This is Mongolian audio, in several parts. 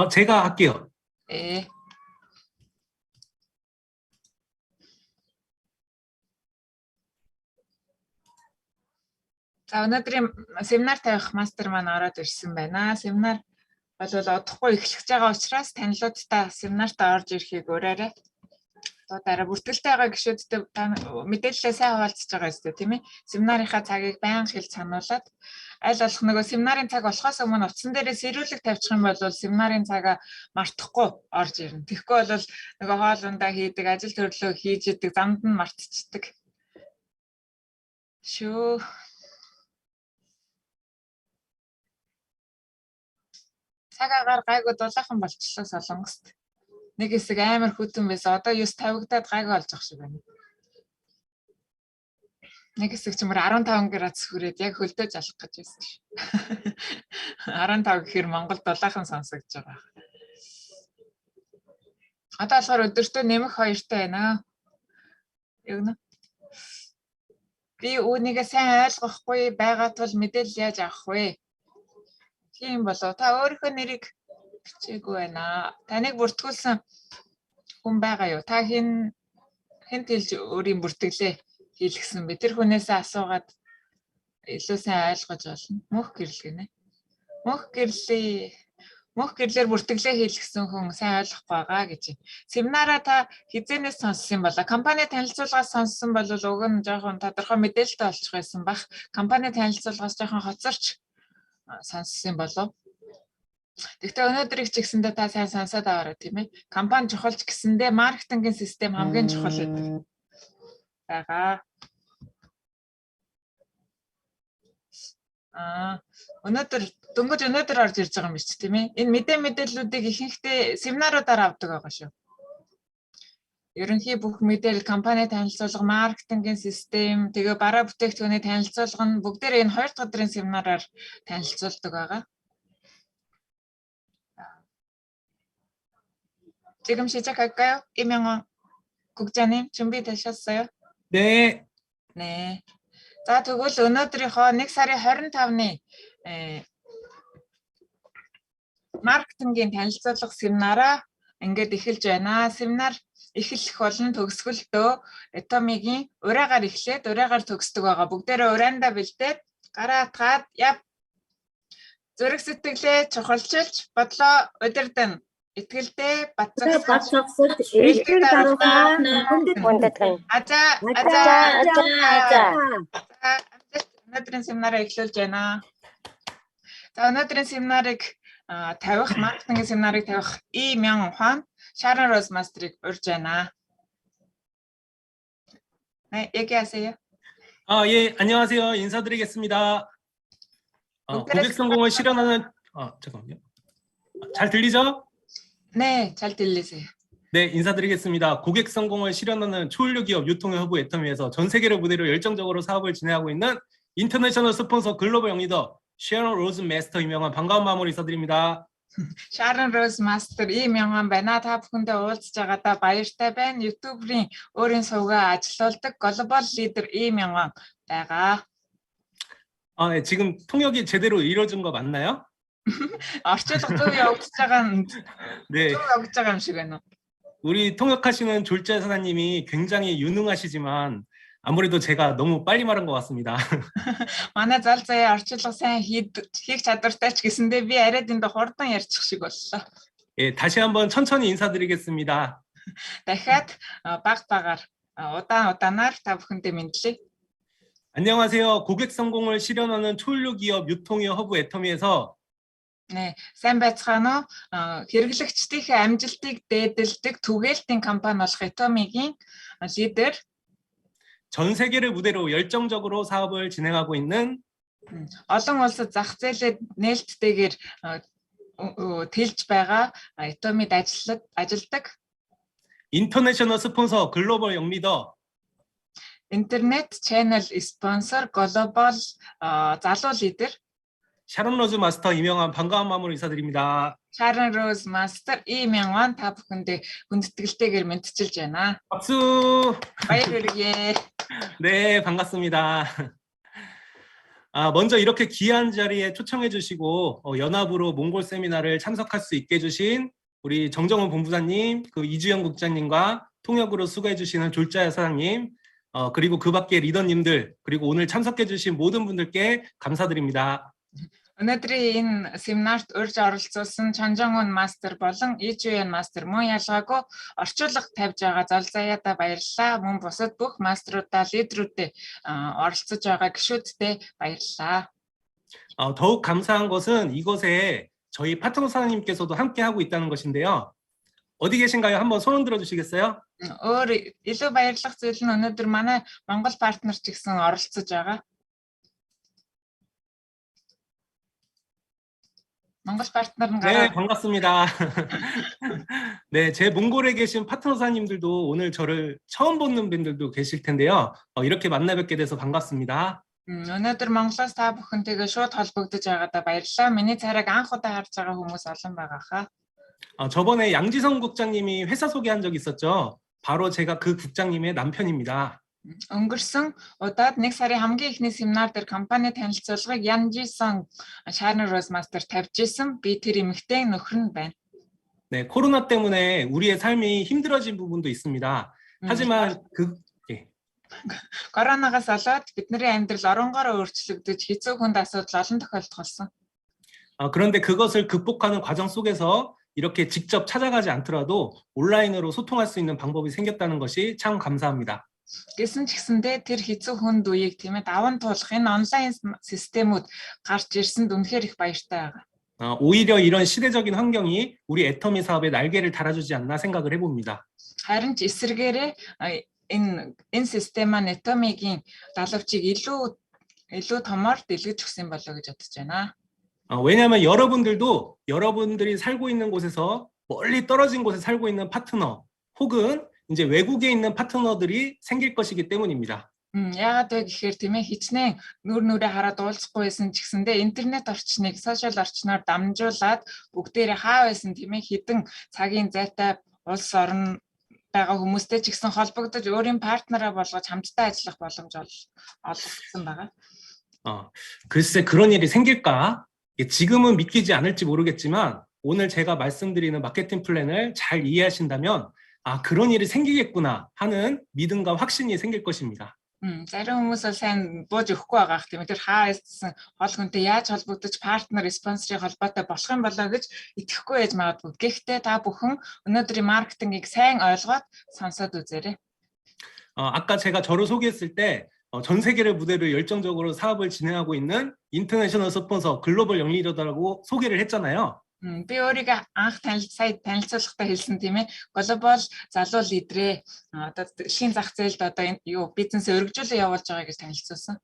제가 할게요. 네. За өнөөдрийн семинар тавих мастер маань ороод ирсэн байна. Семинар бол удахгүй эхлэж байгаа учраас танилуудтай семинартаа орж ирэхийг уриарай. Одоо дараа бүртгэлтэй байгаа гишүүдтэй мэдээлэлээ сайн хуваалцаж байгаа юм тийм ээ. Семинарынхаа цагийг байнга хэлж сануулад аль болох нөгөө семинарын цаг болохоос өмнө утсан дээрээ сэрүүлэг тавьчих юм бол семинарын цагаа мартахгүй орж ирнэ. Тэгэхгүй бол нөгөө хоолундаа хийдэг, ажил төрлөө хийж идэг, замд нь мартчихдаг. Шүү. Цаг агаар гайгүй дулаахан болчихлоо Солонгост. Нэг хэсэг амар хүтэн байсан. Одоо 9 тавигдаад гайгүй болж ах шиг байна. Нэг хэсэг чимээр 15 градус хүрээд яг хөлдөө залах гэж байсан ш. 15 гэхээр Монгол дулаахан сонсогдож байгаа. Одоо болохоор өдөртөө нэмэх 2-тай байна. Яг нь. Би үүнийгээ сайн ойлгохгүй байгаа тул мэдээлэл яаж авах вэ? Тийм болоо. Та өөрийнхөө нэрийг бичээгүй байна. Таныг бүртгүүлсэн хүн байгаа юу? Та хэн хэлж өөрийн бүртгэлээ хийлгсэн бэ? Тэр хүнээсээ асуугаад илүү сайн ойлгож болно. Мөнх гэрэл гинэ. Мөнх гэрлэр бүртгэлээ хийлгсэн хүн сайн ойлгохгүй байгаа гэж байна. Семинараа та хизээнээс сонссон болоо. Компани танилцуулгаас сонссон бол уг нь жоохон тодорхой мэдээлэлтэй болчих байсан бах. Компани танилцуулгаас жоохон хоцорч сонссон болов. Гэхдээ өнөөдөр их ч гэсэндээ та сайн сонсоод аваарай тийм ээ. Компани чухалч гэсэндээ маркетингийн систем хамгийн чухал гэдэг байгаа. Дөнгөж өнөөдөр орж ирж байгаа юм биш тийм ээ. Энэ мэдээллүүдийг ихэнхдээ семинаруудаар авдаг байгаа шүү. Ерөнхий бүх мэдээлэл, компани танилцуулга, маркетингийн систем, тэгээ бараа бүтээгдэхүүний танилцуулга нь бүгдээр энэ 2 дахь өдрийн семинараар танилцуулдаг байгаа. 지금 시작할까요? 이명원 국장님 준비되셨어요? 네. 네. За тэгвэл өнөөдрийнхөө 1 сарын 25-ны маркетингийн танилцуулга семинараа ингээд эхэлж байна. Семинар эхлэх болон төгсгөлдөө Atomic-ийн ураагаар эхлээд ураагаар төгсдөг байгаа. Бүгдээрээ ураандаа бэлдээд гараа атгаад яв. Зүрх сэтгэлээ чухалчилж бодлоо удирдан. Итгэлдээ бацсагсад элдэр даруйхан хүндэтгэн. Ажаа. Өнөөдрийн семинараа эхлүүлж байна. За өнөөдрийн семинарыг тавих, маркетингийн семинарыг тавих Имён Sharon Rose мастерыг урьж байна. 네, 얘기하세요. 예, 안녕하세요. 인사드리겠습니다. 고객 성공을 실현하는 잠깐만요. 잘 들리죠? 네, 잘 들리세요. 네, 인사드리겠습니다. 고객 성공을 실현하는 초연료 기업 유통의 허브 애터미에서 전 세계를 무대로 열정적으로 사업을 진행하고 있는 인터내셔널 스폰서 글로벌 영리더 셰런 로즈 마스터 이명환 반가운 마음으로 인사드립니다. Sharon Rose Master Имён байна. Та бүхэндээ уулзж байгаадаа баяртай байна. YouTube-ийн өөрийн сувгаа ажилуулдаг глобал лидер Имён байгаа. 네, 지금 통역이 제대로 이루어진 거 맞나요? орчуулга зөв явагдаж байгаа нь 네. зөв явагдаж байгаа юм шиг байна. 우리 통역하시는 졸자 사장님이 굉장히 유능하시지만 아무래도 제가 너무 빨리 말한 것 같습니다. манай зал заяа орчуулга сайн хийх чадвартай ч гэсэндээ би арай дэндээ хурдан ярьчих шиг боллоо. 예, 다시 한번 천천히 인사드리겠습니다. дахиад баг-багаар удаанаар та бүхэндээ мэдлээ. 안녕하세요. 고객 성공을 실현하는 초연료 기업 유통의 허브 애터미에서 네, сайн байцгаана уу? Хэрэглэгчдийн амжилтыг дээдэлдэг түгээлтийн компани болох Atomic-ийн лидер 전 세계를 무대로 열정적으로 사업을 진행하고 있는 олон улсад зах зээлээ нээлттэйгээр тэлж байгаа Atomic ажилдаг 인터내셔널 스폰서 글로벌 영리더 интернет channel sponsor global залуу лидер 샤론 로즈 마스터 이명환 반가운 마음으로 인사드립니다. Sharon Rose Master Имён та бүхэндээ хүндэтгэлтэйгээр мэдчилж байна. 박수. баяр хүргэе. 네, 반갑습니다. 먼저 이렇게 귀한 자리에 초청해 주시고 연합으로 몽골 세미나를 참석할 수 있게 해주신 우리 정정훈 본부장님, 그 이주영 국장님과 통역으로 수고해 주시는 졸자야 사장님, 그리고 그 밖에 리더님들, 그리고 오늘 참석해 주신 모든 분들께 감사드립니다. Өнөөдрийн энэ семинарт урьж оролцуулсан Чонжонгун мастер болон EJN мастер мөн ялгаагүй орчуулга тавьж байгаа Залзаяада баярлалаа. Мөн бусад бүх мастеруудаа лидерүүдэд оролцож байгаа гишүүдтэй баярлалаа. 더욱 감사한 것은 이것에 저희 파트너 사장님께서도 함께 하고 있다는 것인데요. 어디 계신가요? 한번 손 흔들어 주시겠어요? Өөр илүү баярлах зүйл нь өнөөдөр манай Монгол партнер ч гэсэн оролцож байгаа. Монгол партнер нь 네, гараа. 반갑습니다. 네, 제 몽골에 계신 파트너사님들도 오늘 저를 처음 보는 분들도 계실 텐데요. 이렇게 만나 뵙게 돼서 반갑습니다. Өнөөдөр Монголоос та бүхэнтэйгээ шууд холбогдож байгаадаа баярлалаа. Миний царайг анх удаа харж байгаа хүмүүс олон байгаа хаа. 저번에 양지성 국장님이 회사 소개한 적 있었죠. 바로 제가 그 국장님의 남편입니다. Өнгөрсөн удаад нэг сарын хамгийн ихний семинар дээр компани танилцуулгыг Янжисон Sharon Rose Master тавьж исэн. Би тэр эмэгтэй нөхөр нь байна. 네, 코로나 때문에 우리의 삶이 힘들어진 부분도 있습니다. 하지만 Коронавигоос болоод бидний амьдрал оронгоор өөрчлөгдөж хэцүү хүнд асуудал олон тохиолдох болсон. 그런데 그것을 극복하는 과정 속에서 이렇게 직접 찾아가지 않더라도 온라인으로 소통할 수 있는 방법이 생겼다는 것이 참 감사합니다. Гэсэн ч гэсэндээ тэр хэцүү хүнд үеийг тийм ээ даван туулах энэ онлайн системүүд гарч ирсэнд үнэхээр их баяртай байгаа. 오히려 이런 시대적인 환경이 우리 애터미 사업에 날개를 달아주지 않나 생각을 해봅니다. Харин ч эсэргээрээ энэ систем маань Atomic-ийн далавчийг илүү томоор дэлгэж өгсөн болоо гэж бодож байна. 왜냐하면 여러분들도 여러분들이 살고 있는 곳에서 멀리 떨어진 곳에 살고 있는 파트너 혹은 이제 외국에 있는 파트너들이 생길 것이기 때문입니다. Яагаад вэ гэхээр тийм ээ хичнээн нүр нүрээ хараад уулзахгүй байсан ч гэсэндээ интернет орчныг сошиал орчноор дамжуулаад бүгдээрээ хаа байсан тийм ээ хідэн цагийн зайтай улс орн байгаа хүмүүстэй ч гэсэн холбогдож өөрийн партнераа болгож хамтдаа ажиллах боломж олгогдсон байгаа. 글쎄 그런 일이 생길까? 지금은 믿기지 않을지 모르겠지만 오늘 제가 말씀드리는 마케팅 플랜을 잘 이해하신다면 그런 일이 생기겠구나 하는 믿음과 확신이 생길 것입니다. Зарим хүмүүс бол сайн бууж өгөхгүй байгаа хэрэг тийм ээ тэр хаасан хол хүнтэй яаж холбогдож партнер спонсорын холбоотой болох юм болоо гэж итгэхгүй байж магадгүй. Гэхдээ та бүхэн өнөөдрийн маркетингийг сайн ойлгоод сонсоод үзээрэй. 아까 제가 저를 소개했을 때 전 세계를 무대로 열정적으로 사업을 진행하고 있는 인터내셔널 스폰서 글로벌 영리더라고 소개를 했잖아요. Би өөрийгөө анх танилцуулахдаа хэлсэн тийм ээ глобал залуу лидерээ одоо дэлхийн зах зээлд одоо юу бизнесээ өргөжүүлэн явуулж байгаа гэж танилцуулсан.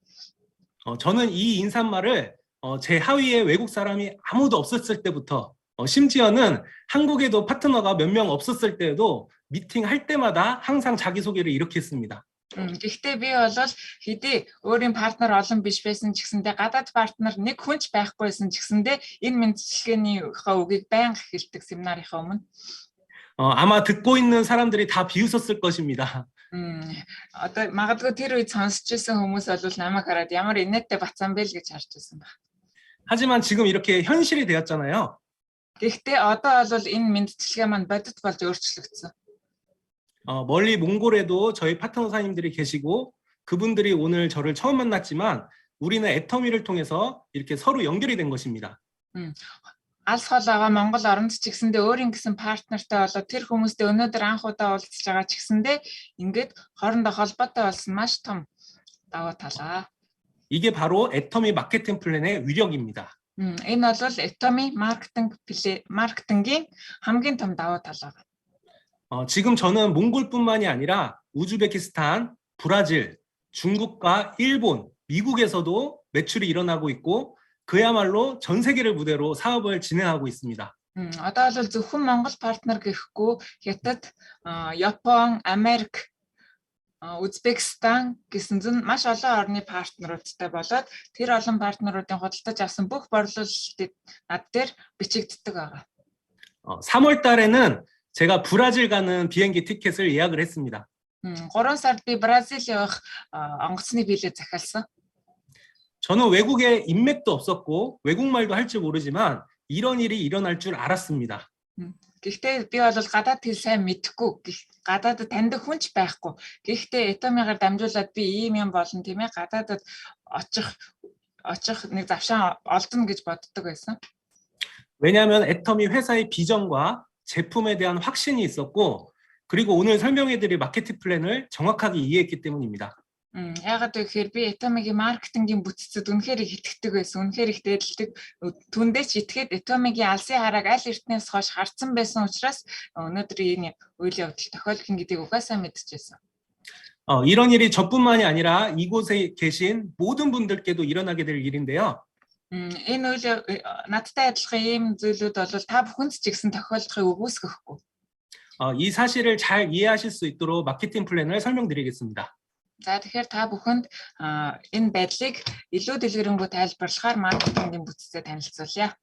저는 이 인사말을 제 하위에 외국 사람이 아무도 없었을 때부터 심지어는 한국에도 파트너가 몇 명 없었을 때에도 미팅할 때마다 항상 자기소개를 이렇게 했습니다. Гэхдээ би бол хэдий өөрийн партнер олон биш байсан ч гэсэндээ гадаад партнер нэг хүн ч байхгүйсэн ч гэсэндээ энэ мэдлэгээний үгийг байнга хэлдэг семинарынхаа өмнө. 아마 듣고 있는 사람들이 다 비웃었을 것입니다. Одоо магадгүй тэр үед сонсч ирсэн хүмүүс бол намайг хараад ямар инээдтэй бацсан бэ л гэж харж байсан баг. 하지만 지금 이렇게 현실이 되었잖아요. Гэхдээ одоо бол энэ мэдлэгээ маань бодит болж өөрчлөгдсөн. 멀리 몽골에도 저희 파트너사님들이 계시고 그분들이 오늘 저를 처음 만났지만 우리는 애터미를 통해서 이렇게 서로 연결이 된 것입니다. Алс хол байгаа Монгол оронд ч гэсэндээ өөрийн гэсэн партнертай болоод тэр хүмүүстэй өнөөдөр анх удаа уулзж байгаа ч гэсэндээ ингээд хоорондоо холбоотой болсон маш том давуу талаа. 이게 바로 애터미 마케팅 플랜의 위력입니다. Энэ бол Atomic маркетингийн хамгийн том давуу тал байна. 지금 저는 몽골뿐만이 아니라 우즈베키스탄, 브라질, 중국과 일본, 미국에서도 매출이 일어나고 있고 그야말로 전 세계를 무대로 사업을 진행하고 있습니다. Одоо бол зөвхөн Монгол партнер гэхгүй Хятад, Япон, Америк, Узбекистан гэсэн зэн маш олон орны партнеруудтай болоод тэр олон партнеруудын худалдаж авсан бүх борлуулалтыг над дээр бичигддэг байгаа. 3월 달에는 제가 브라질 가는 비행기 티켓을 예약을 했습니다. 3 сард би Бразил явах онгоцны билет захиалсан. 저는 외국에 인맥도 없었고 외국말도 할 줄 모르지만 이런 일이 일어날 줄 알았습니다. Гэхдээ би бол гадаад хэл сайн мэдэхгүй. Гадаадд таньдаг хүн ч байхгүй. Гэхдээ Этомигаар дамжуулаад би ийм юм болно тийм ээ. Гадаадд очих нэг завшаан олдно гэж боддог байсан. 왜냐하면 애터미 회사의 비전과 제품에 대한 확신이 있었고 그리고 오늘 설명해드릴 마케팅 플랜을 정확하게 이해했기 때문입니다. Яагаад вэ гэхээр би Этомигийн маркетингийн бүтцэд үнэхээр их итгэдэг байсан. Үнэхээр их дээдлдэг. Түндээ ч итгээд Этомигийн алсын харааг аль эртнээс хойш харцсан байсан учраас өнөөдөр энэ үйл явдал тохиолдох гэдгийг угаасаа мэдчихсэн. 이런 일이 저뿐만이 아니라 이곳에 계신 모든 분들께도 일어나게 될 일인데요. Энэ үйл надтай адилхан ийм зүйлүүд бол та бүхэнд ч гэсэн тохиолдохыг үгүйсгэхгүй. 이 사실을 잘 이해하실 수 있도록 마케팅 플랜을 설명드리겠습니다. За тэгэхээр та бүхэнд энэ байдлыг илүү дэлгэрэнгүй тайлбарлахаар маркетингийн бүтцтэй танилцуулъя.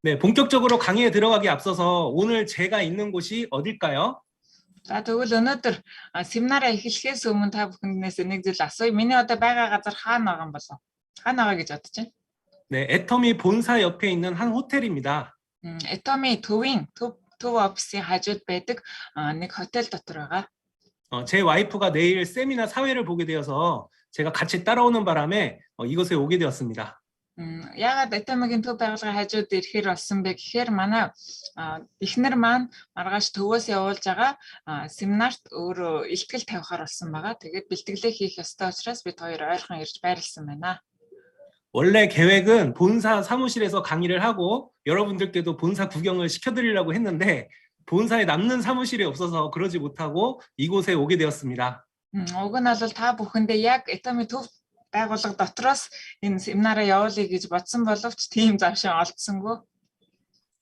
네, 본격적으로 강의에 들어가기 앞서서 오늘 제가 있는 곳이 어딜까요? За тэгвэл өнөөдөр семинараа эхлэхээс өмнө та бүхэндээс нэг зүйл асууя. Миний одоо байгаа газар хаана байгаа юм болов? Хаана байгаа гэж бодож байна? 네, 애터미 본사 옆에 있는 한 호텔입니다. Этоми төвийн төв офисын хажууд байдаг нэг хотел дотор байгаа. 제 와이프가 내일 세미나 사회를 보게 되어서 제가 같이 따라오는 바람에 이곳에 오게 되었습니다. Яагаад Этомигийн төв байгууллагын хажууд ирэхээр болсон бэ гэхээр манай эхнэр маань маргааш төвөөс явуулж байгаа семинарт өөрөө илтгэл тавихаар болсон байгаа. Тэгээд бэлтгэлээ хийх ёстой учраас бид хоёр ойрхон ирж байрлсан байна. 원래 계획은 본사 사무실에서 강의를 하고 여러분들께도 본사 구경을 시켜드리려고 했는데 본사에 남는 사무실이 없어서 그러지 못하고 이곳에 오게 되었습니다. Уг нь бол та бүхэндээ яг Этоми төв байгууллага дотроос энэ семинараа явуулъя гэж бодсон боловч тийм завшаа олдсонгүй.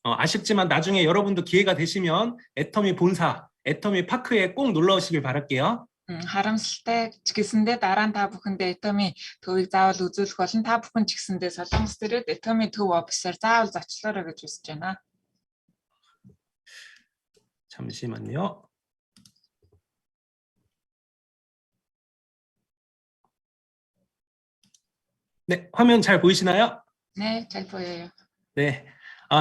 아쉽지만 나중에 여러분도 기회가 되시면 애터미 본사, 애터미 파크에 꼭 놀러 오시길 바랄게요. Харамсалтай ч гэсэндээ дараа нь та бүхэндээ Этоми төвийг заавал үзүүлэх болон та бүхэн ч гэсэндээ Солонгос төрөд Этоми төв офисаар заавал зочлоорой гэж хүсэж байна. 잠시만요. 네, 화면 잘 보이시나요? 네, 잘 보여요. 네.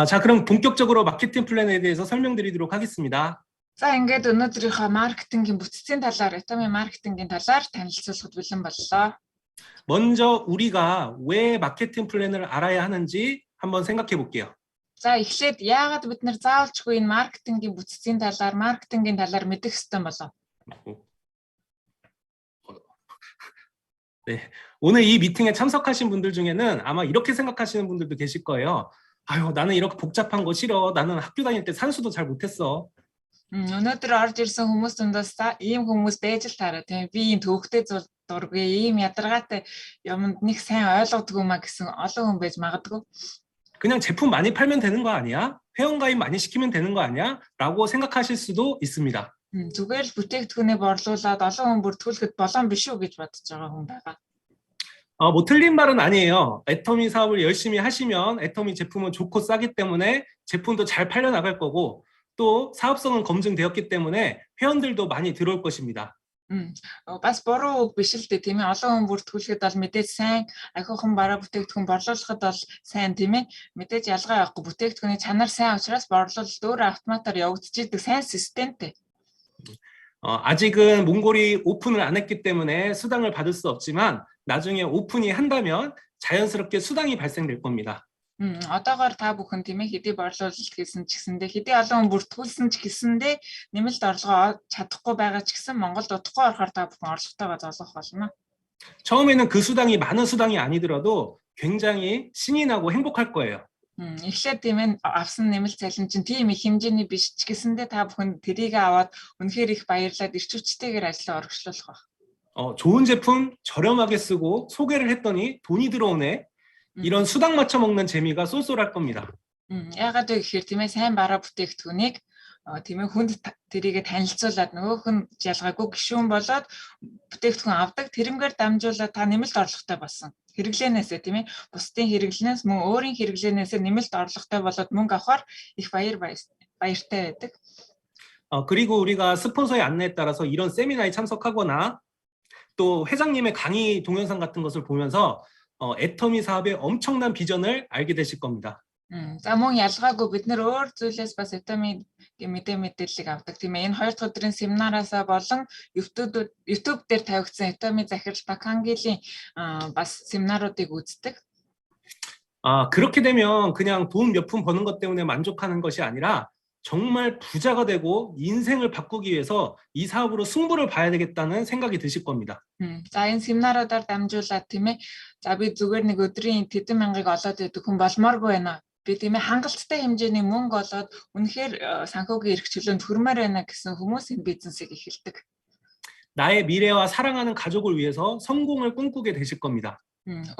자, 그럼 본격적으로 마케팅 플랜에 대해서 설명드리도록 하겠습니다. За ингээд өнөөдрийнхөө маркетингийн бүтцийн талаар, Этоми маркетингийн талаар танилцуулахад бэлэн боллоо. 먼저 우리가 왜 마케팅 플랜을 알아야 하는지 한번 생각해 볼게요. За эхлээд яагаад бид нэр заавалчгүй энэ маркетингийн бүтцийн талаар, маркетингийн талаар мэдэх ёстой болов? 네, 오늘 이 미팅에 참석하신 분들 중에는 아마 이렇게 생각하시는 분들도 계실 거예요. 아유, 나는 이렇게 복잡한 거 싫어. 나는 학교 다닐 때 산수도 잘 못했어. Өнөөдөр орж ирсэн хүмүүс дундаас ийм хүмүүс байж л таараа тийм би ийм төвөгтэй дургүй ийм ядаргаатай юмд нэг сайн ойлгодгүй маа гэсэн олон хүн байж магадгүй. 그냥 제품 많이 팔면 되는 거 아니야? 회원가입 많이 시키면 되는 거 아니야? 라고 생각하실 수도 있습니다. Зүгээр л бүтээгдэхүүнээ борлуулад олон хүн бүртгүүлэхэд болон биш үү гэж бодож байгаа хүн байгаа. 뭐 틀린 말은 아니에요. 애터미 사업을 열심히 하시면 애터미 제품은 좋고 싸기 때문에 제품도 잘 팔려 나갈 거고 또 사업성은 검증되었기 때문에 회원들도 많이 들어올 것입니다. Бас буруу үг биш л дээ тийм ээ. Олон хүн бүртгүүлэхэд бол мэдээж сайн, ахиухан бараа бүтээгдэхүүн борлуулахад бол сайн тийм ээ. Мэдээж ялгаа явахгүй бүтээгдэхүүний чанар сайн учраас борлуулалт өөр автоматар явагдчихийдэг сайн системтэй. 아직은 몽골이 오픈을 안 했기 때문에 수당을 받을 수 없지만 나중에 오픈이 한다면 자연스럽게 수당이 발생될 겁니다. Одоогоор та бүхэн тийм ээ хэдий борлуулалт хийсэн ч гэсэндээ хэдий олон хүн бүртгүүлсэн ч гэсэндээ нэмэлт орлогоо чадахгүй байгаа ч гэсэн Монголд удахгүй орохоор та бүхэн орлоготойгоо золгох болно. 처음에는 그 수당이 많은 수당이 아니더라도 굉장히 신이 나고 행복할 거예요. Эхлээд тийм ээ авсан нэмэлт цалин чинь тийм их хэмжээний биш ч гэсэндээ та бүхэн тэрийг аваад үнэхээр их баярлаад эрч хүчтэйгээр ажлаа оргишлуулах баг. 좋은 제품 저렴하게 쓰고 소개를 했더니 돈이 들어오네. 이런 수당 맞춰 먹는 재미가 쏠쏠할 겁니다. Яагаад вэ гэхээр тийм ээ сайн бараа бүтээгдэхүүнийг тийм ээ хүнд тэрийгэ танилцуулаад нөгөөх нь ялгаагүй гишүүн болоод бүтээгдэхүүн авдаг тэрнгээр дамжуулаад та нэмэлт орлоготой болсон. Хэрэглээнээсээ тийм ээ бусдын хэрэглэнээс мөн өөрийн хэрэглээнээсээ нэмэлт орлоготой болоод мөнгө авахаар их баяртай байдаг. 그리고 우리가 스폰서의 안내에 따라서 이런 세미나에 참석하거나 또 회장님의 강의 동영상 같은 것을 보면서 애터미 사업의 엄청난 비전을 알게 되실 겁니다. За мөн ялгаагүй бид нэр өөр зүйлээс бас Atomy мэдээллийг авдаг тийм ээ. Энэ 2 дахь өдрийн семинараасаа болон YouTube дээр тавигдсан Atomy захирал Бакангилийн бас семинаруудыг үздэг. 그렇게 되면 그냥 돈 몇 푼 버는 것 때문에 만족하는 것이 아니라 정말 부자가 되고 인생을 바꾸기 위해서 이 사업으로 승부를 봐야 되겠다는 생각이 드실 겁니다. За энэ семинаруудаар дамжуулаад тийм ээ. За би зүгээр нэг өдрийн тэдэн мянгаыг олоод идэг хүн болмооргүй байна. Би тийм ээ хангалттай хэмжээний мөнгө олоод үнэхээр санхүүгийн эрх чөлөөнд хүрмээр байна гэсэн хүмүүс энэ бизнесийг эхэлдэг. 나의 미래와 사랑하는 가족을 위해서 성공을 꿈꾸게 되실 겁니다.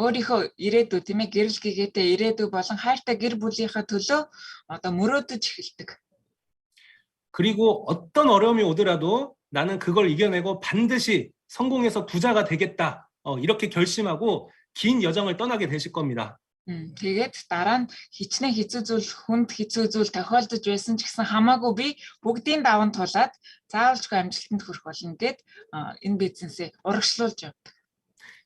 өөрийнхөө ирээдүй тийм ээ гэрэл гээтэй ирээдүй болон хайртай гэр бүлийнхаа төлөө одоо мөрөөдөж эхэлдэг. 그리고 어떤 어려움이 오더라도 나는 그걸 이겨내고 반드시 성공해서 부자가 되겠다. 이렇게 결심하고 긴 여정을 떠나게 되실 겁니다. Тэгээд дараа нь хичнээн хэцүү зүйл хүнд хэцүү зүйл тохиолдож байсан ч гэсэн хамаагүй би бүгдийн даван тулаад заавалжгүй амжилтанд хүрэх болно гэд энэ бизнесээ урагшлуулж явдаг.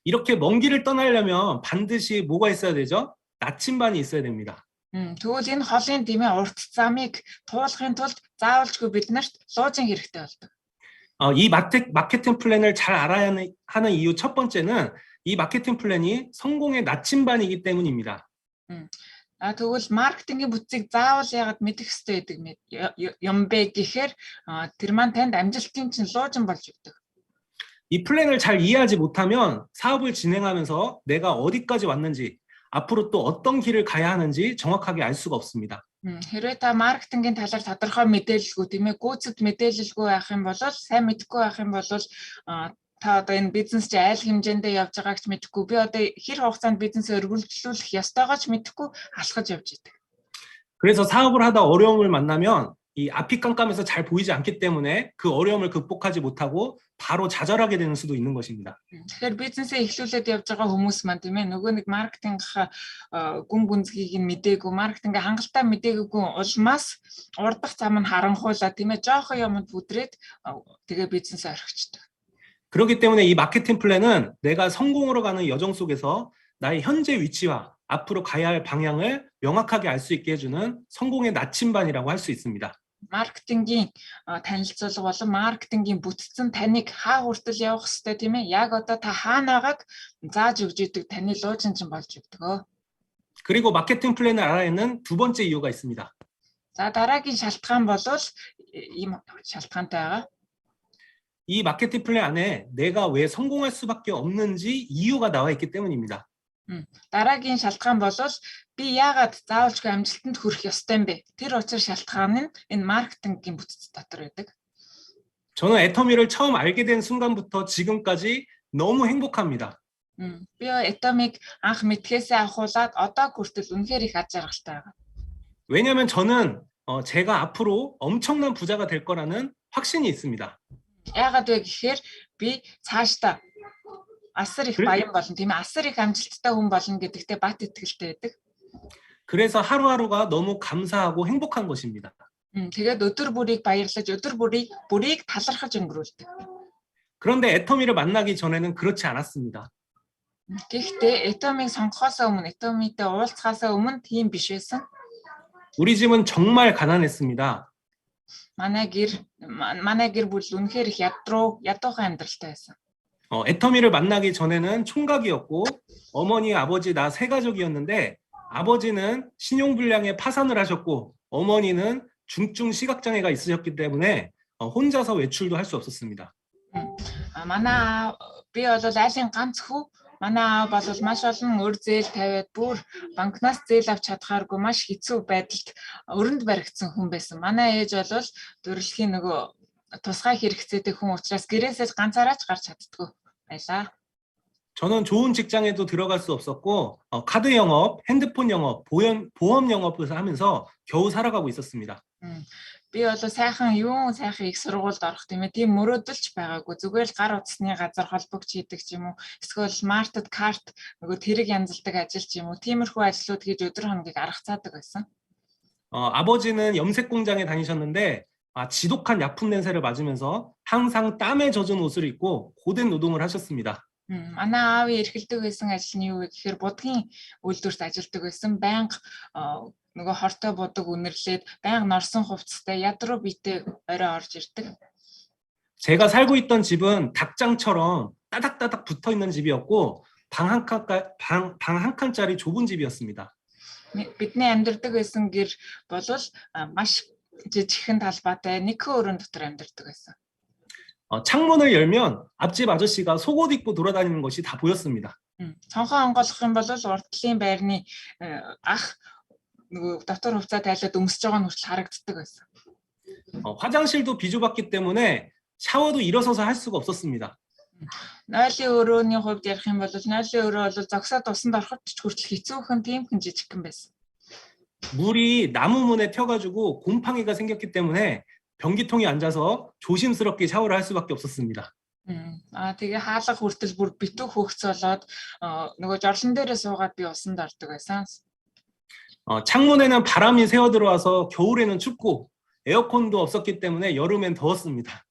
이렇게 먼 길을 떠나려면 반드시 뭐가 있어야 되죠? 나침반이 있어야 됩니다. Тэгвэл энэ холын дэмээ урт замыг туулахын тулд заавалжгүй биднэрт луужин хэрэгтэй болдог. 이 마케팅 플랜을 잘 알아야 하는 이유 첫 번째는 이 마케팅 플랜이 성공의 나침반이기 때문입니다. Тэгвэл маркетингийн бүтцийг заавал яагаад мэдэх хэрэгтэй гэдэг юм бэ гэхээр тэр маань танд амжилтын чинь луужин болж өгдөг. 이 플랜을 잘 이해하지 못하면 사업을 진행하면서 내가 어디까지 왔는지 앞으로 또 어떤 길을 가야 하는지 정확하게 알 수가 없습니다. Хэрвээ та маркетингийн талаар тодорхой мэдээлэлгүй тийм ээ гүйцэд мэдээлэлгүй байх юм бол сайн мэдэхгүй байх юм бол та одоо энэ бизнес чи айл хэмжээндээ явж байгааг ч мэдэхгүй би одоо хэр хугацаанд бизнесээ өргөжлүүлэх ёстойгоо ч мэдэхгүй алхаж явж идэг. 그래서 사업을 하다 어려움을 만나면 이 앞이 깜깜해서 잘 보이지 않기 때문에 그 어려움을 극복하지 못하고 바로 좌절하게 되는 수도 있는 것입니다. Тэгэхээр бизнесээ эхлүүлээд явж байгаа хүмүүс маань тийм ээ нөгөө нэг маркетингийнхаа гүн гүнзгийг нь мдээгүй маркетингээ хангалттай мдээгүй улмаас урдах зам нь харанхуулаа тийм ээ жоохон юмд бүдрээд тэгээ бизнесээ орхичдаг. 그렇기 때문에 이 마케팅 플랜은 내가 성공으로 가는 여정 속에서 나의 현재 위치와 앞으로 가야 할 방향을 명확하게 알 수 있게 해주는 성공의 나침반이라고 할 수 있습니다. Маркетингийн танилцуулга болон маркетингийн бүтцэн таныг хаа хүртэл явах ёстой тийм ээ яг одоо та хаана байгааг зааж өгж идэг таны луужин чинь болж өгдөг. 그리고 마케팅 플랜을 알아야 하는 두 번째 이유가 있습니다. За дараагийн шалтгаан бол ийм шалтгаантай байгаа. 이 마케팅 플랜 안에 내가 왜 성공할 수밖에 없는지 이유가 나와 있기 때문입니다. Дараагийн шалтгаан бол би яагаад заавалжгүй амжилтанд хүрэх ёстой юм бэ? Тэр учир шалтгаан нь энэ маркетингийн бүтц дотор байдаг. 저는 애터미를 처음 알게 된 순간부터 지금까지 너무 행복합니다. Би Atomy-г анх мэдхээсээ ахуулаад одоо хүртэл үнэхээр их аж аргалтай байгаа. 왜냐하면 저는 제가 앞으로 엄청난 부자가 될 거라는 확신이 있습니다. Яагаад вэ гэхээр би цаашдаа асар их баян болно тийм ээ асар их амжилттай хүн болно гэдэгтээ бат итгэлтэй байдаг. 그래서 하루하루가 너무 감사하고 행복한 것입니다. Тэгээд өдөр бүрийг баярлаж өдөр бүрийг талархаж өнгөрүүлдэг. 그런데 애터미를 만나기 전에는 그렇지 않았습니다. Гэхдээ Atomy-г сонгохоосоо өмнө Atomy-тэй уулзахаасаа өмнө тийм биш байсан. 우리 집은 정말 가난했습니다. Манай гэр бүл үнэхээр их ядуухан амьдралтай байсан. 애터미를 만나기 전에는 총각이었고 어머니, 아버지, 나 세 가족이었는데 아버지는 신용불량에 파산을 하셨고 어머니는 중증 시각장애가 있으셨기 때문에 혼자서 외출도 할 수 없었습니다. Манай би бол айлын ганц хүү. Манай аав бол маш олон өр зээл тавиад бүр банкнаас зээл авч чадхааргүй маш хэцүү байдалд өрөнд баригдсан хүн байсан. Манай ээж бол дүрлэхийн нөгөө тусгай хэрэгцээтэй хүн учраас гэрээсээ ганцаараа ч гарч чаддгүй байлаа. 저는 좋은 직장에도 들어갈 수 없었고 카드 영업, 핸드폰 영업, 보험 영업을 하면서 겨우 살아가고 있었습니다. Би бол сайхан их сургуульд орох тийм ээ тийм мөрөөдөлч байгаагүй зүгээр л гар утасны газар холбогч хийдэг ч юм уу эсвэл смартд карт нөгөө тэрэг янзалдаг ажил ч юм уу тиймэрхүү ажлууд хийж өдөр хоногийг аргацаадаг байсан. 아버지는 염색 공장에 다니셨는데 지독한 약품 냄새를 맞으면서 항상 땀에 젖은 옷을 입고 고된 노동을 하셨습니다. Манай аавын эрхэлдэг байсан ажил нь юу вэ гэхээр будгийн үйлдвэрт ажилладаг байсан. Байнга нөгөө хортой будаг үнэрлээд байнга норсон хувцастай ядруу биетэй орой орж ирдэг. 제가 살고 있던 집은 닭장처럼 따닥따닥 붙어 있는 집이었고 방 한 칸짜리 좁은 집이었습니다. Бидний амьдардаг байсан гэр болвол маш жижигхэн талбайтай нэг өрөөнд дотор амьдардаг байсан. 창문을 열면 앞집 아저씨가 속옷 입고 돌아다니는 것이 다 보였습니다. Цонхоо онгойлгох юм бол уртлын байрны ах нөгөө дотор хувцас тайлаад өмсөж байгаа нь хүртэл харагддаг байсан. 화장실도 비좁았기 때문에 샤워도 일어서서 할 수가 없었습니다. Нойлын өрөөний хувьд ярих юм бол нойлын өрөө бол зогсоод усанд ороход ч хүртэл хэцүүхэн тиймхэн жижигхэн байсан. 물이 나무 문에 튀어가지고 곰팡이가 생겼기 때문에 변기통에 앉아서 조심스럽게 샤워를 할 수밖에 없었습니다. Тэгээ хаалга хүртэл бүр битүү хөвгц болоод нөгөө жорлон дээрээ суугаад би усанд ордог байсан. 창문에는 바람이 새어 들어와서 겨울에는 춥고 에어컨도 없었기 때문에 여름엔 더웠습니다.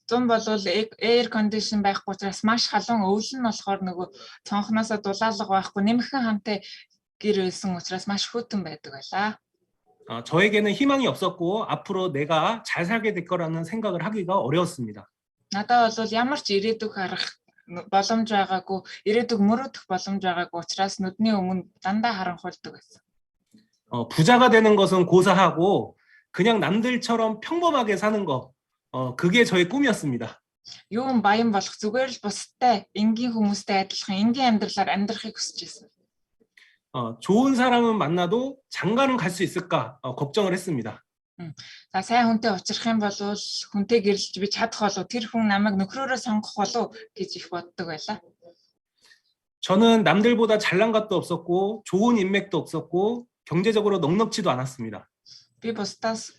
Зун болвол air condition байхгүй учраас маш халуун өвөл нь болохоор нөгөө цонхноосоо дулаалга байхгүй нэмхэн хамтай гэр байсан учраас маш хөтөн байдаг байлаа. 저에게는 희망이 없었고 앞으로 내가 잘 살게 될 거라는 생각을 하기가 어려웠습니다. Надад бол ямар ч ирээдүг харах боломж байгаагүй, ирээдүг мөрөөдөх боломж байгаагүй учраас нүдний өмнө дандаа харанхуйлдаг байсан. 부자가 되는 것은 고사하고 그냥 남들처럼 평범하게 사는 거, 그게 저의 꿈이었습니다. Юун баян болох зүгээр л бусдтай энгийн хүмүүстэй адилхан энгийн амьдралаар амьдрахыг хүсэж байсан. 좋은 사람은 만나도 장가는 갈 수 있을까 걱정을 했습니다. За сайн хүнтэй уулзах юм бол хүнтэй гэрлэж би чадах болов тэр хүн намайг нөхрөөрөө сонгох болов гэж их боддог байлаа. 저는 남들보다 잘난 것도 없었고 좋은 인맥도 없었고 경제적으로 넉넉지도 않았습니다. Би бусдаас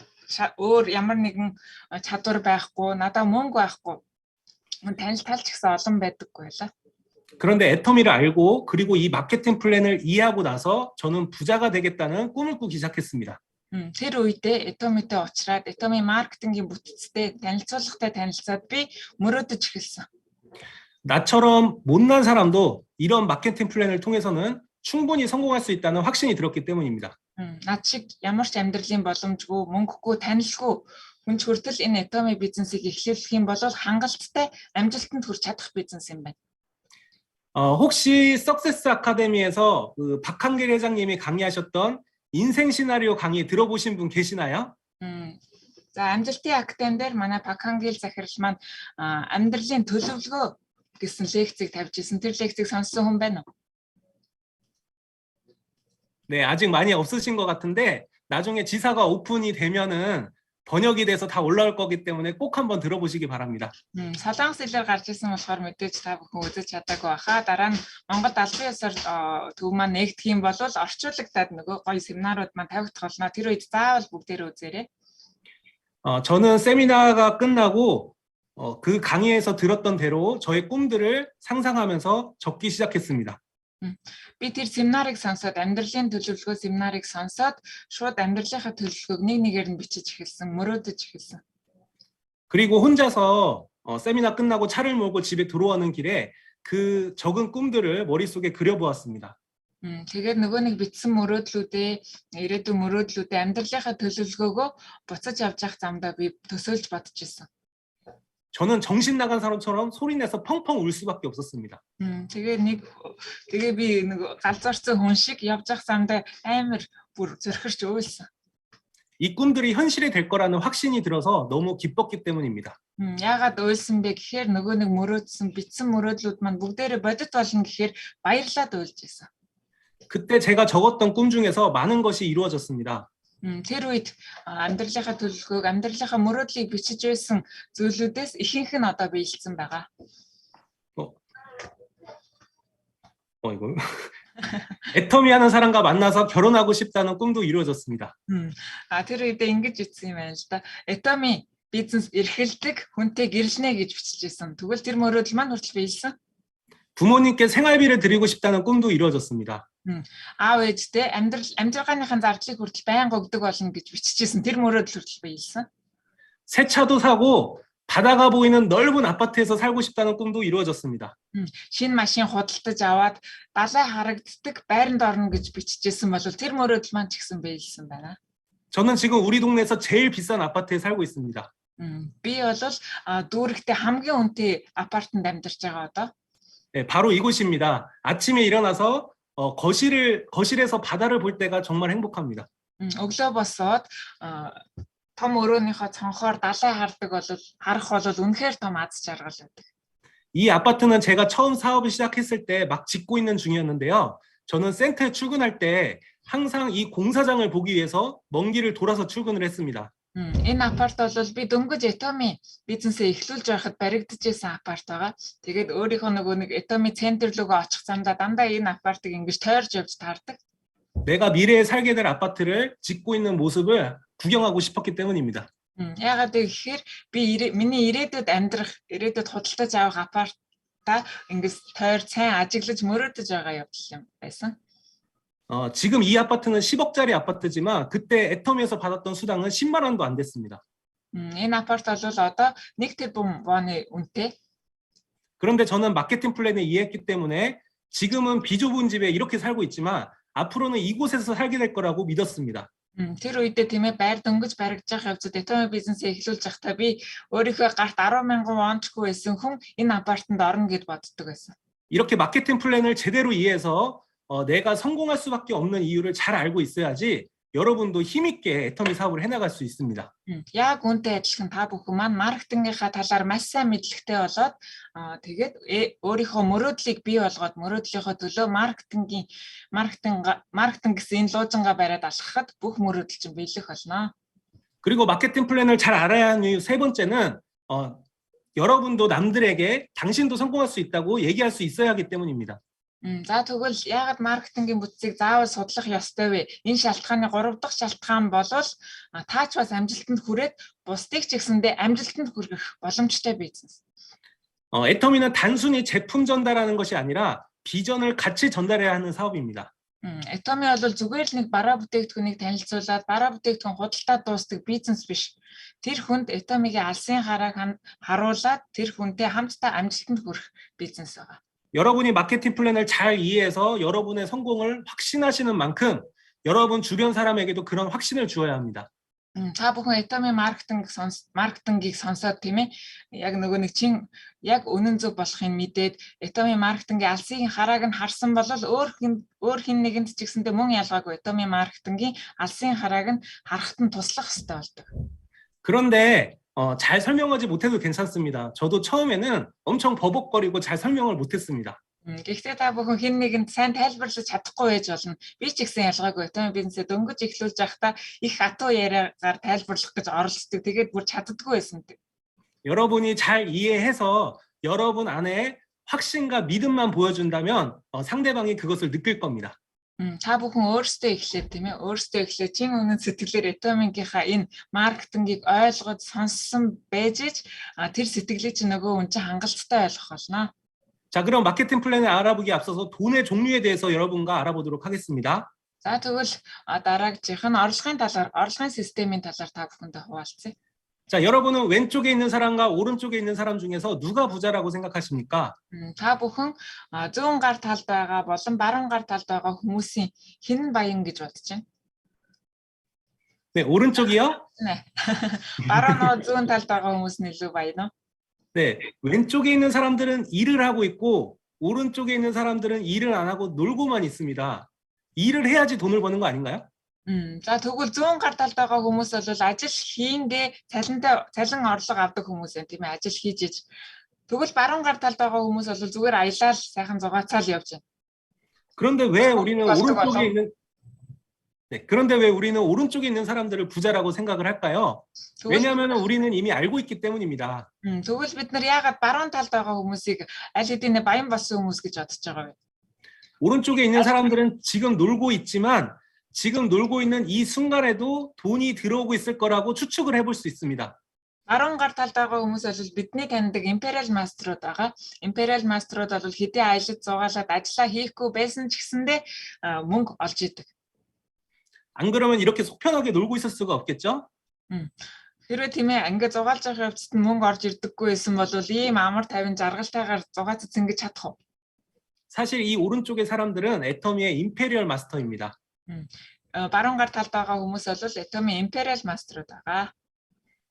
өөр ямар нэгэн чадвар байхгүй, надад мөнгө байхгүй. Танил талч гэсэн олон байдаггүй байлаа. 그런데 애터미를 알고 그리고 이 마케팅 플랜을 이해하고 나서 저는 부자가 되겠다는 꿈을 꾸기 시작했습니다. Тэр үедээ Atomy-тэй уулзраад Atomy маркетингийн бүтцтэй танилцуулгатай танилцаад би мөрөөдөж эхэлсэн. 나처럼 못난 사람도 이런 마케팅 플랜을 통해서는 충분히 성공할 수 있다는 확신이 들었기 때문입니다. Над шиг ямар ч амьдралын боломжгүй, мөнгөгүй, танилгүй хүн ч хүртэл энэ Atomy бизнесийг эхлүүлэх юм бол хангалттай амжилтанд хүрч чадах бизнес юм байна. 혹시 석세스 아카데미에서 그 박한길 회장님이 강의하셨던 인생 시나리오 강의 들어보신 분 계시나요? За амжилтын академи дээр манай 박한길 захирал маань амьдралын төлөвлөгөө гэсэн лекцийг тавьж ирсэн. Тэр лекцийг сонссон хүн байна уу? 네, 아직 많이 없으신 것 같은데 나중에 지사가 오픈이 되면은 번역이 돼서 다 올라올 거기 때문에 꼭 한번 들어보시기 바랍니다. Солонгос хэлээр гарч ирсэн болохоор мэдээж та бүхэн үзэж чадаагүй баха. Дараа нь Монгол албан ёсоор төв маань нэгдэх юм бол орчуулагдаад нөгөө гоё семинарууд маань тавигдах болно. Тэр үед заавал бүгдээрээ үзээрэй. 저는 세미나가 끝나고 그 강의에서 들었던 대로 저의 꿈들을 상상하면서 적기 시작했습니다. Би тэр семинарыг сонсоод амьдралын төлөвлөгөө семинарыг сонсоод шууд амьдралынхаа төлөвлөгөөг нэг нэгээр нь бичиж эхэлсэн, мөрөөдөж эхэлсэн. 그리고 혼자서 세미나 끝나고 차를 몰고 집에 들어오는 길에 그 적은 꿈들을 머릿속에 그려보았습니다. Тэгээд нөгөө нэг бичсэн мөрөөдлүүдээ, ирээдүйн мөрөөдлүүдээ амьдралынхаа төлөвлөгөөгөө буцаж явж явах замдаа би төсөөлж бодож ирсэн. 저는 정신 나간 사람처럼 소리내서 펑펑 울 수밖에 없었습니다. Тэгээ би нэг галзуурсан хүн шиг явж явах замдаа амар бүр зөрхөрч уйлсан. 이 꿈들이 현실이 될 거라는 확신이 들어서 너무 기뻤기 때문입니다. Яагаад уйлсан бэ гэхээр нөгөө нэг мөрөөдсөн бичсэн мөрөөдлүүд маань бүгдээрээ бодит болно гэхээр баярлаад уйлж байсан. 그때 제가 적었던 꿈 중에서 많은 것이 이루어졌습니다. Тэр үед амьдралынхаа төлөвлөгөөг, амьдралынхаа мөрөөдлийг бичиж байсан зүйлүүдээс ихэнх нь одоо биелсэн байгаа. 이거 애터미 하는 사람과 만나서 결혼하고 싶다는 꿈도 이루어졌습니다. Тэр үед ингэж ütсэн юм байна л да. Atomy бизнес эрхэлдэг хүнтэй гэрлэнэ гэж бичиж байсан. Тэгвэл тэр мөрөөдөл маань хүртэл биелсэн. 부모님께 생활비를 드리고 싶다는 꿈도 이루어졌습니다. Аав ээжтэй амьдралынхаа зардлыг хүртэл байнга өгдөг болно гэж бичижсэн. Тэр мөрөөдөл хүртэл биелсэн. 새 차도 사고 바다가 보이는 넓은 아파트에서 살고 싶다는 꿈도 이루어졌습니다. Шинэ машин худалдаж аваад далай харагддаг байранд орно гэж биччихсэн бол тэр мөрөөдөл маань ч гэсэн биелсэн байна. 저는 지금 우리 동네에서 제일 비싼 아파트에 살고 있습니다. Би бол дүүрэгтээ хамгийн үнэтэй апартанд амьдарч байгаа одоо. 네, 바로 이곳입니다. 아침에 일어나서 거실에서 바다를 볼 때가 정말 행복합니다. Өглөө босоод том өрөөнийхөө цонхоор далай харах бол үнэхээр том аз жаргал байдаг. 이 아파트는 제가 처음 사업을 시작했을 때 막 짓고 있는 중이었는데요. 저는 센터에 출근할 때 항상 이 공사장을 보기 위해서 먼 길을 돌아서 출근을 했습니다. Энэ апарт бол би дөнгөж Этоми бизнесээ эхлүүлж байхад баригдаж байсан апарт байгаа. Тэгээд өөрийнхөө нэг Этоми центр рүүгээ очих замдаа дандаа энэ апартыг ингэж тойрж явж таардаг. 내가 미래에 살게 될 아파트를 짓고 있는 모습을 구경하고 싶었기 때문입니다. Яагаад гэхээр би миний ирээдүйд худалдаж авах апартаа ингэж тойр сайн ажиглаж мөрөөдөж байгаа явдал юм байсан. 지금 이 아파트는 10억짜리 아파트지만 그때 애터미에서 받았던 수당은 10만 원도 안 됐습니다. Энэ апарт бол одоо 1 тэрбум воны үнэтэй. 그런데 저는 마케팅 플랜을 이해했기 때문에 지금은 비좁은 집에 이렇게 살고 있지만 앞으로는 이곳에서 살게 될 거라고 믿었습니다. Тэр үедээ тийм ээ байр дөнгөж баригдаж явах явцад Этоми бизнесээ эхлүүлж байхдаа би өөрийнхөө гарт 10,000 вончгүй байсан хүн энэ апартанд орно гэд боддог байсан. 이렇게 마케팅 플랜을 제대로 이해해서 내가 성공할 수밖에 없는 이유를 잘 알고 있어야지 여러분도 힘있게 애터미 사업을 해나갈 수 있습니다. Яг үнтэй адилхан та бүхэн маань маркетингийнхаа талаар маш сайн мэдлэгтэй болоод тэгээд өөрийнхөө мөрөөдлийг бий болгоод мөрөөдлийнхөө төлөө маркетинг гэсэн энэ луужингаа бариад алхахад бүх мөрөөдөл чинь биелэх болно. 그리고 마케팅 플랜을 잘 알아야 하는 이유 세 번째는 여러분도 남들에게 당신도 성공할 수 있다고 얘기할 수 있어야 하기 때문입니다. За тэгвэл яагаад маркетингийн бүтцийг заавал судлах ёстой вэ? Энэ шалтгааны 3 дахь шалтгаан бол таач бас амжилтанд хүрээд бусдыг ч гэсэндээ амжилтанд хүрэх боломжтой бизнес. 애터미는 단순히 제품 전달하는 것이 아니라 비전을 같이 전달해야 하는 사업입니다. Этоми бол зүгээр л нэг бараа бүтээгдэхүүнийг танилцуулаад бараа бүтээгдэхүүн худалдаад дуустдаг бизнес биш. Тэр хүнд Этомигийн алсын харааг харуулад тэр хүнтэй хамтдаа амжилтанд хүрэх бизнес байгаа. 여러분이 마케팅 플랜을 잘 이해해서 여러분의 성공을 확신하시는 만큼 여러분 주변 사람에게도 그런 확신을 주어야 합니다. Та бүхэн Этоми маркетингийг сонсоод тийм ээ яг нөгөө нэг чин яг үнэн зөв болохыг мэдээд Этоми маркетингийн алсын харааг нь харсан бол өөр хин нэгэнд ч гэсэндээ мөн ялгаагүй Этоми маркетингийн алсын харааг нь харахад нь туслах хэрэгтэй болдог. 그런데 잘 설명하지 못해도 괜찮습니다. 저도 처음에는 엄청 버벅거리고 잘 설명을 못했습니다. Гэхдээ та бүхэн хэн нэгэнд сайн тайлбарлаж чадахгүй байж болно. Би ч гэсэн ялгаагүй Этоми бизнесээ дөнгөж эхлүүлж байхдаа их хатуу яриагаар тайлбарлах гэж оролцдог. Тэгээд бүр чаддаггүй байсан. 여러분이 잘 이해해서 여러분 안에 확신과 믿음만 보여준다면 상대방이 그것을 느낄 겁니다. Та бүхэн өөрсдөө эхлэх тийм ээ өөрсдөө эхлэх чин үнэн сэтгэлээр Этомигийнхаа энэ маркетингийг ойлгоод сонссон байж тэр сэтгэлийг чи нөгөө хүн чинь хангалттай ойлгох болно. 자, 그럼 마케팅 플랜을 알아보기 앞서서 돈의 종류에 대해서 여러분과 알아보도록 하겠습니다. За тэгвэл дараагийнх нь орлогын системийн талаар та бүхэндээ хуваалцъя. 자, 여러분은 왼쪽에 있는 사람과 오른쪽에 있는 사람 중에서 누가 부자라고 생각하십니까? Та бүхэн зүүн гар талд байгаа болон баруун гар талд байгаа хүмүүсийн хэн баян гэж бодож байна? 네, 오른쪽이요? 네. баруун зүүн талд байгаа хүмүүс нь илүү баян уу? 네, 왼쪽에 있는 사람들은 일을 하고 있고 오른쪽에 있는 사람들은 일을 안 하고 놀고만 있습니다. 일을 해야지 돈을 버는 거 아닌가요? За тэгвэл зүүн гар талд байгаа хүмүүс бол ажил хийндээ цалин орлого авдаг хүмүүс юм тийм ээ ажил хийж иж. Тэгвэл баруун гар талд байгаа хүмүүс бол зүгээр аялал сайхан зугаацаал явж байна. 그런데 왜 우리는 오른쪽에 있는 사람들을 부자라고 생각을 할까요? 왜냐하면 우리는 이미 알고 있기 때문입니다. Тэгвэл бид нар яагаад баруун талд байгаа хүмүүсийг аль хэдийн баян болсон хүмүүс гэж бодож байгаа вэ? 오른쪽에 있는 사람들은 지금 놀고 있지만 지금 놀고 있는 이 순간에도 돈이 들어오고 있을 거라고 추측을 해볼 수 있습니다. баруун гар талд байгаа хүмүүс бол бидний таньдаг Imperial Master-ууд байгаа. Imperial Master-ууд бол хэдийн аялал зугаалаад ажиллаа хийхгүй байсан ч гэсэндээ мөнгө олж идэг. 안 그러면 이렇게 속편하게 놀고 있을 수가 없겠죠? Хэрвээ тийм ээ ингээд зугаалж явах явцад нь мөнгө орж ирдэггүй байсан бол ийм амар тайван жаргалтайгаар зугаацаж ингэж чадах уу? 사실 이 오른쪽의 사람들은 애터미의 임페리얼 마스터입니다. Баруун гар талд байгаа хүмүүс бол Atomy Imperial Master-ууд байгаа.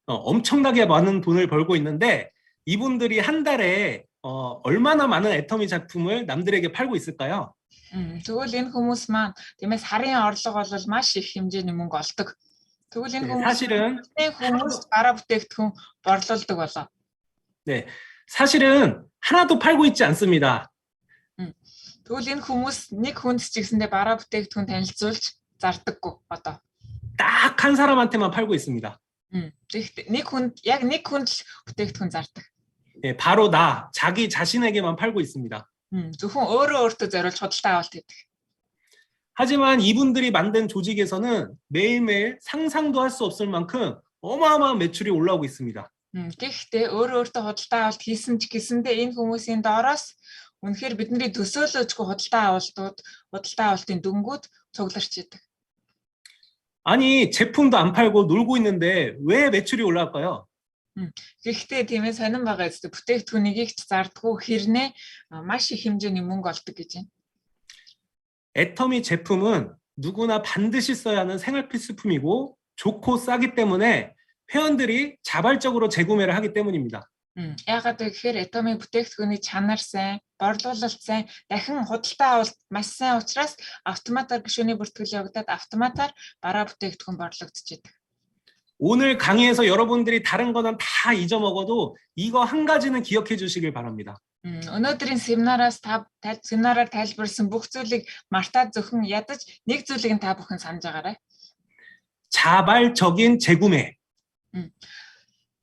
엄청나게 많은 돈을 벌고 있는데 이분들이 한 달에 얼마나 많은 애터미 작품을 남들에게 팔고 있을까요? Тэгвэл энэ хүмүүс маань тийм ээ сарын орлого бол маш их хэмжээний мөнгө олдог. Тэгвэл энэ хүмүүс бараа бүтээгдэхүүн борлуулдаг болоо. 네, 사실은 하나도 팔고 있지 않습니다. Тэгвэл энэ хүмүүс нэг хүнд ч гэсэндээ бараа бүтээгдэхүүн танилцуулж зардаггүй одоо. 딱 한 사람한테만 팔고 있습니다. Яг нэг хүнд л бүтээгдэхүүн зардаг. 네, 바로 나, 자기 자신에게만 팔고 있습니다. зөвхөн өөрөө өөртөө зориулж худалдаа авалт хийдэг. 하지만 이분들이 만든 조직에서는 매일매일 상상도 할 수 없을 만큼 어마어마한 매출이 올라오고 있습니다. Гэхдээ өөртөө худалдаа авалт хийсэн ч гэсэндээ энэ хүмүүсийн доороос үнэхээр бидний төсөөлөөжгүй худалдаа авалтын дүнгууд цугларч идэг. 아니, 제품도 안 팔고 놀고 있는데 왜 매출이 올라갈까요? Гэхдээ тийм ээ сонирн байгаа зү бүтээгдэхүүнийг ч зардггүй хэрнээ маш их хэмжээний мөнгө олдог гэж байна. 애터미 제품은 누구나 반드시 써야 하는 생활 필수품이고 좋고 싸기 때문에 회원들이 자발적으로 재구매를 하기 때문입니다. Яагаад гэхээр Atomy бүтээгдэхүүний чанар сайн, борлуулалт сайн, дахин худалдаа авалт маш сайн учраас автоматар гишүүний бүртгэл явагдаад автоматар бараа бүтээгдэхүүн борлогдож идэг. 오늘 강의에서 여러분들이 다른 거는 다 잊어먹어도 이거 한 가지는 기억해 주시길 바랍니다. Өнөөдрийн семинараар тайлбарласан бүх зүйлийг мартаад зөвхөн ядаж нэг зүйлийг нь та бүхэн санаж байгаарай. 자발적인 재구매.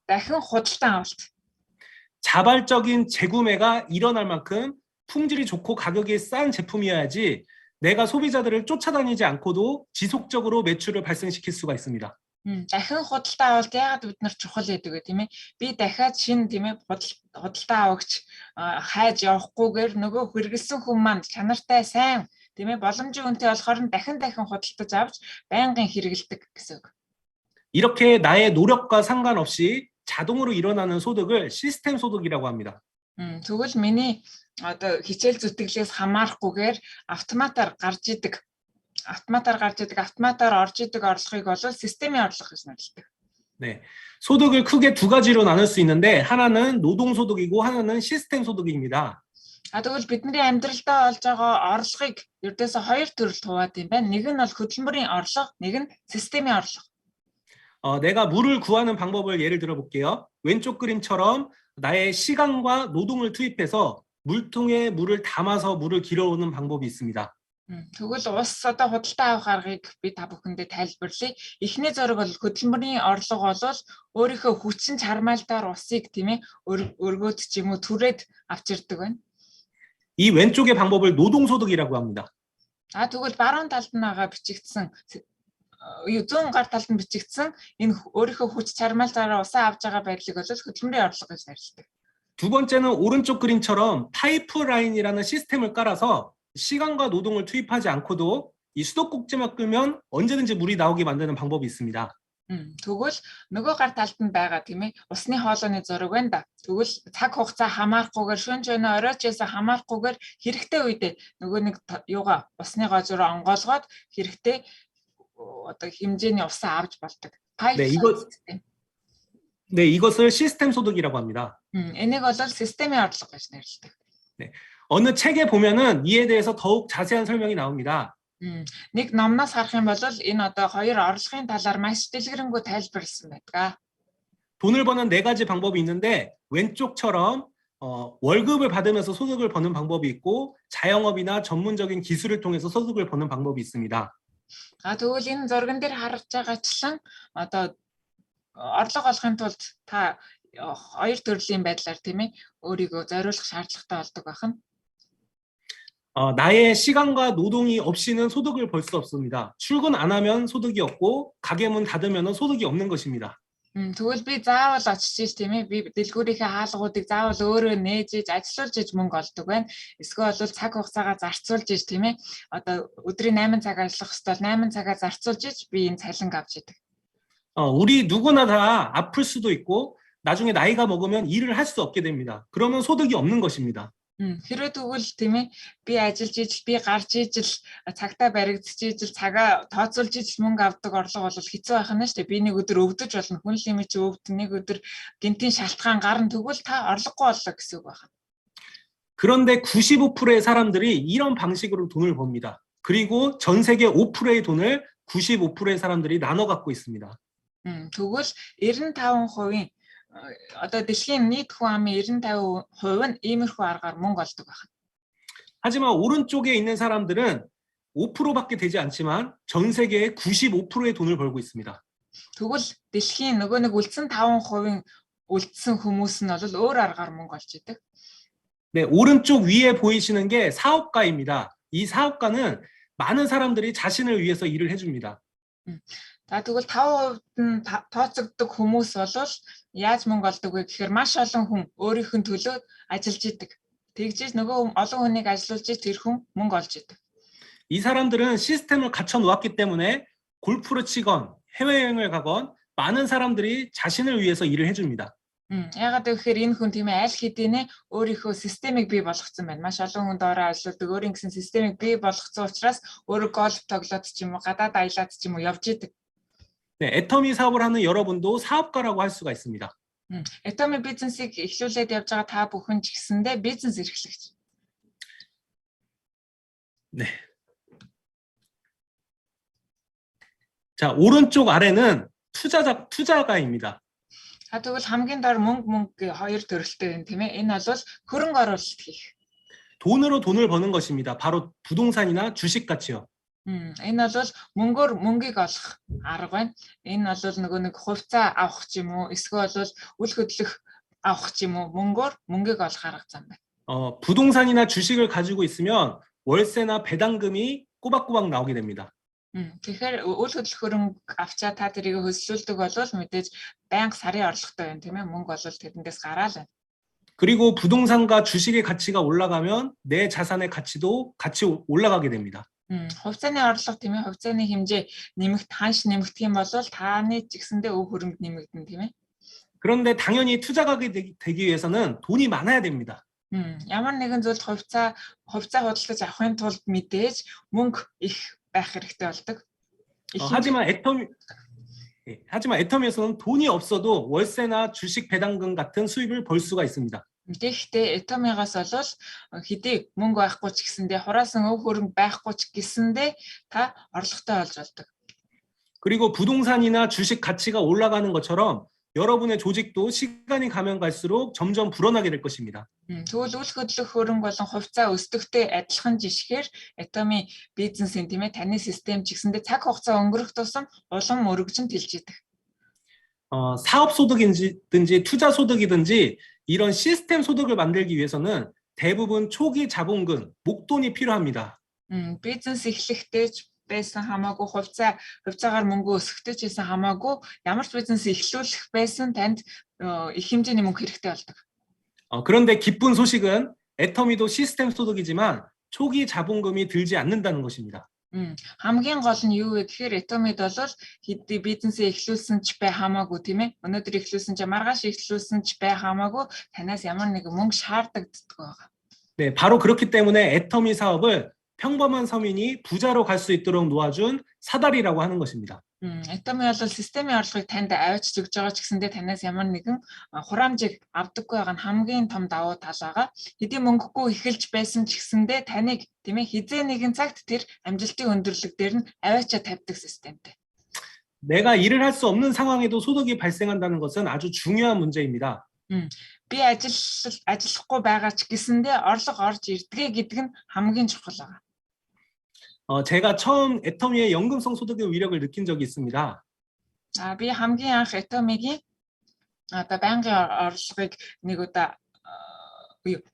дахин худалдаа авалт. 자발적인 재구매가 일어날 만큼 품질이 좋고 가격이 싼 제품이어야지 내가 소비자들을 쫓아다니지 않고도 지속적으로 매출을 발생시킬 수가 있습니다. дахин худалдаа авалт яагаад бид нар чухал гэдэг вэ тийм ээ? Би дахиад шинэ тийм ээ худалдаа авагч хайж явахгүйгээр нөгөө хэрэгэлсэн хүн маань чанартай сайн тийм ээ боломжийн үнэтэй болохоор нь дахин худалдаж авч байнгын хэрэгэлдэг гэсэн үг. 이렇게 나의 노력과 상관없이 자동으로 일어나는 소득을 시스템 소득이라고 합니다. Тэгвэл миний одоо хичээл зүтгэлээс хамаарахгүйгээр автоматар гарч идэг автоматар орж идэг орлогыг бол системийн орлого гэж нэрлэдэг. 네, 소득을 크게 두 가지로 나눌 수 있는데 하나는 노동 소득이고 하나는 시스템 소득입니다. Тэгвэл бидний амьдралдаа олж байгаа орлогыг ердөөсөө хоёр төрөлд хуваад юм байна. Нэг нь бол хөдөлмөрийн орлого, нэг нь системийн орлого. 내가 물을 구하는 방법을 예를 들어 볼게요. 왼쪽 그림처럼 나의 시간과 노동을 투입해서 물통에 물을 담아서 물을 길어오는 방법이 있습니다. Тэгвэл ус одоо худалдаа авах аргыг би та бүхэндээ тайлбарлая. Эхний зориг бол хөдөлмөрийн орлого бол өөрийнхөө хүчин чармайлтаар усыг тийм ээ өргөөд ч юм уу түрээд авчирдаг байна. 이 왼쪽의 방법을 노동소득이라고 합니다. Тэгвэл баруун талд нь байгаа бичигдсэн зүүн гар талд нь бичигдсэн энэ өөрийнхөө хүч чармайлтаараа усаа авж байгаа байдлыг бол хөдөлмөрийн орлого гэж нэрлэдэг. 두 번째는 오른쪽 그림처럼 파이프라인이라는 시스템을 깔아서 시간과 노동을 투입하지 않고도 이 수도꼭지만 끄면 언제든지 물이 나오게 만드는 방법이 있습니다. Тэгвэл нөгөө гар талд нь байгаа тийм ээ усны хоолойны зориг байна да. Тэгвэл цаг хугацаа хамаарахгүйгээр шөнө жойно оройчээс хамаарахгүйгээр хэрэгтэй үедээ нөгөө нэг юугаа усны гозоор онгоолгоод хэрэгтэй одоо хэмжээний усаа авч болдог. 네, 이것을 시스템 소득이라고 합니다. энийг бол системийн орлого гэж нэрлэдэг. 네. 어느 책에 보면은 이에 대해서 더욱 자세한 설명이 나옵니다. Нэг номноос харах юм бол энэ одоо хоёр орлогын талаар маш дэлгэрэнгүй тайлбарласан байдаг. 돈을 버는 네 가지 방법이 있는데 왼쪽처럼 월급을 받으면서 소득을 버는 방법이 있고 자영업이나 전문적인 기술을 통해서 소득을 버는 방법이 있습니다. Тэгвэл энэ зурган дээр харж байгаачлан одоо орлого олохын тулд та хоёр төрлийн байдлаар тийм ээ өөрийгөө зориулах шаардлагатай болдог байна. 나의 시간과 노동이 없이는 소득을 벌 수 없습니다. 출근 안 하면 소득이 없고 가게 문 닫으면 소득이 없는 것입니다. Тэгвэл би заавал очиж тийм ээ би дэлгүүрийнхээ хаалгуудыг заавал өөрөө нээж ажиллуулж иж мөнгө олдог байна. Эсвэл бол цаг хугацаагаа зарцуулж иж тийм ээ одоо өдрийн 8 цаг ажиллах хэвэл 8 цагаа зарцуулж иж би энэ цалинг авч идэг. 우리 누구나 다 아플 수도 있고 나중에 나이가 먹으면 일을 할 수 없게 됩니다. 그러면 소득이 없는 것입니다. Хэрвээ тэгвэл тийм ээ би ажиллаж ижил би гарч ижил цагтаа баригдчих ижил цагаа тооцоолж ижил мөнгө авдаг орлого бол хэцүү байх нь шүү дээ. Би нэг өдөр өвдөж болно. Хүн лимит чи өвдөн нэг өдөр гинтийн шалтгаан гарна тэгвэл та орлогогүй боллоо гэсэн үг байна. 그런데 95%의 사람들이 이런 방식으로 돈을 법니다. 그리고 전 세계 5%의 돈을 95%의 사람들이 나눠 갖고 있습니다. Тэгвэл 95%-ийн одоо дэлхийн нийт хүн амын 95% нь иймэрхүү аргаар мөнгө олдог байна. 하지만 오른쪽에 있는 사람들은 5%밖에 되지 않지만 전 세계의 95%의 돈을 벌고 있습니다. Тэгвэл дэлхийн нөгөө нэг үлдсэн 5%-ийн үлдсэн хүмүүс нь бол өөр аргаар мөнгө олж идэг. 네, 오른쪽 위에 보이시는 게 사업가입니다. 이 사업가는 많은 사람들이 자신을 위해서 일을 해줍니다. За тэгвэл 5% нь тооцогддог хүмүүс бол яаж мөнгө олдог вэ гэхээр маш олон хүн өөрийнх нь төлөө ажиллаж идэг. Тэгжээс нөгөө олон хүнийг ажилуулж тэр хүн мөнгө олж идэг. 이 사람들은 시스템을 갖춰 놓았기 때문에 골프를 치건 해외여행을 가건 많은 사람들이 자신을 위해서 일을 해줍니다. Ягаад гэхээр энэ хүн тийм ээ аль хэдийнэ өөрийнхөө системийг бий болгоцсон байна. Маш олон хүнд ороо ажилладаг өөрийн гэсэн системийг бий болгоцсон учраас өөрөө голф тоглоод ч юм уу гадаад аялаад ч юм уу явж идэг. 네, 애터미 사업을 하는 여러분도 사업가라고 할 수가 있습니다. Atomi бизнесийг эхлүүлээд явж байгаа та бүхэн ч гэсэндээ бизнес эрхлэгч. 네. 자, 오른쪽 아래는 투자가입니다. За тэгвэл хамгийн доор мөнгө хоёр төрөлтэй байна тийм ээ. Энэ бол хөрөнгө оруулалт хийх. 돈으로 돈을 버는 것입니다. 바로 부동산이나 주식 같이요. Энэ бол мөнгөөр мөнгийг олох арга байна. Энэ бол нөгөө нэг хувьцаа авах ч юм уу, эсвэл бол үл хөдлөх авах ч юм уу, мөнгөөр мөнгийг олох арга зам байна. 부동산이나 주식을 가지고 있으면 월세나 배당금이 꼬박꼬박 나오게 됩니다. Тэгэхээр үл хөдлөх хөрөнгө авчаа та тэрийг хөслүүлдэг бол мэдээж байнга сарын орлоготой байна тийм ээ. Мөнгө бол тэрэндээс гараал байна. 그리고 부동산과 주식의 가치가 올라가면 내 자산의 가치도 같이 올라가게 됩니다. хувьцааны орлого тийм ээ, хувьцааны хэмжээ ханш нэмэгдэх юм бол тааны ч гэсэндээ өв хөрөнгө нэмэгдэн тийм ээ. 그런데 당연히 투자가 되기 위해서는 돈이 많아야 됩니다. Ямар нэгэн зүйлд хувьцаа худалдаж авахын тулд мэдээж мөнгө их байх хэрэгтэй болдог. 하지만 애터미에서는 돈이 없어도 월세나 주식 배당금 같은 수입을 벌 수가 있습니다. Тэгэхдээ Atomi-гаас бол хэдий мөнгө байхгүй ч гэсэндээ хураасан өв хөрөнгө байхгүй ч гэсэндээ та орлоготой болж болдог. 그리고 부동산이나 주식 가치가 올라가는 것처럼 여러분의 조직도 시간이 가면 갈수록 점점 불어나게 될 것입니다. Тэгвэл үл хөдлөх хөрөнгө болон хувьцаа өсдөгтэй адилхан жишгээр Atomi бизнесийн тийм ээ таны систем ч гэсэндээ цаг хугацаа өнгөрөх тусам улам өргөжин тэлж идэг. 사업 소득이든지 투자 소득이든지 이런 시스템 소득을 만들기 위해서는 대부분 초기 자본금, 목돈이 필요합니다. Бизнес эхлэхдээ ч байсан хамаагүй хувьцаагаар мөнгө өсгөхтэй ч байсан хамаагүй ямар ч бизнес эхлүүлэх байсан танд их хэмжээний мөнгө хэрэгтэй болдог. 그런데 기쁜 소식은 애터미도 시스템 소득이지만 초기 자본금이 들지 않는다는 것입니다. Хамгийн гол нь юу вэ гэхээр Atomi-д бол хэдий бизнесээ эхлүүлсэн ч бай хамаагүй тийм ээ. Өнөөдөр эхлүүлсэн ч маргааш эхлүүлсэн ч бай хамаагүй танаас ямар нэгэн мөнгө шаарддаг байгаа. 네, 바로 그렇기 때문에 애터미 사업을 평범한 서민이 부자로 갈 수 있도록 놓아준 사다리라고 하는 것입니다. Atomi бол системийн орлогыг танд авч өгж байгаа ч гэсэндээ танаас ямар нэгэн хураамжийг авдаггүй байгаа нь хамгийн том давуу тал байгаа. Хэдий мөнгөгүй эхэлж байсан ч гэсэндээ таныг тийм ээ хизээ нэгэн цагт тэр амжилтын өндөрлөг дээр нь аваачаа тавьдаг системтэй. 내가 일을 할 수 없는 상황에도 소득이 발생한다는 것은 아주 중요한 문제입니다. Би ажиллахгүй байгаа ч гэсэндээ орлого орж ирдгээ гэдэг нь хамгийн чухал байгаа. 제가 처음 애터미의 연금성 소득의 위력을 느낀 적이 있습니다. Би хамгийн анх Atomi-гийн одоо байнгын орлогыг нэг удаа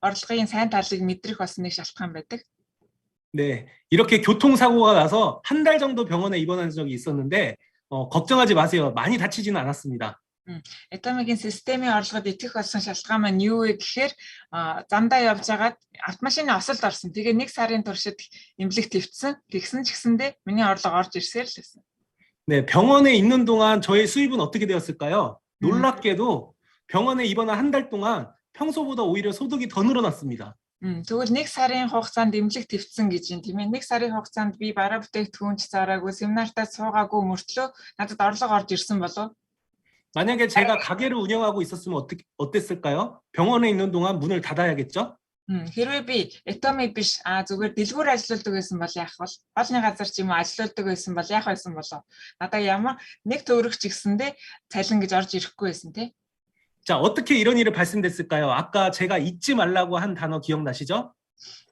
орлогын сайн талыг мэдрэх бас нэг шалтгаан байдаг. 네, 이렇게 교통사고가 나서 한 달 정도 병원에 입원한 적이 있었는데 걱정하지 마세요. 많이 다치지는 않았습니다. Atomi-гийн системийн орлогод итгэх болсон шалтгаан маань юу вэ гэхээр замдаа явж байгаад автомашины осолд орсон. Тэгээ нэг сарын туршид эмнэлэг твцсэн. Тэгсэн ч гэсэндээ миний орлого орж ирсээр л байсан. 네, 병원에 있는 동안 저의 수입은 어떻게 되었을까요? 음. 놀랍게도 병원에 입원한 한 달 동안 평소보다 오히려 소득이 더 늘어났습니다. Тэгвэл нэг сарын хугацаанд эмнэлэг твцсэн гэж юм тийм ээ. Нэг сарын хугацаанд би бараа бүтээгдэхүүнч зараагүй, семинартаа суугаагүй мөртлөө надад орлого орж ирсэн болов. 만약에 제가 가게를 운영하고 있었으면 어땠을까요? 병원에 있는 동안 문을 닫아야겠죠? Хэрвээ би Atomy биш зүгээр дэлгүүр ажилладаг байсан бол яах вэ? Хоолны газар ч юм уу ажилладаг байсан бол яах байсан болов? Надаа ямар нэг төгрөг ч гэсэндээ цалин гэж орж ирэхгүй байсан тий. 자, 어떻게 이런 일이 발생됐을까요? 아까 제가 잊지 말라고 한 단어 기억나시죠?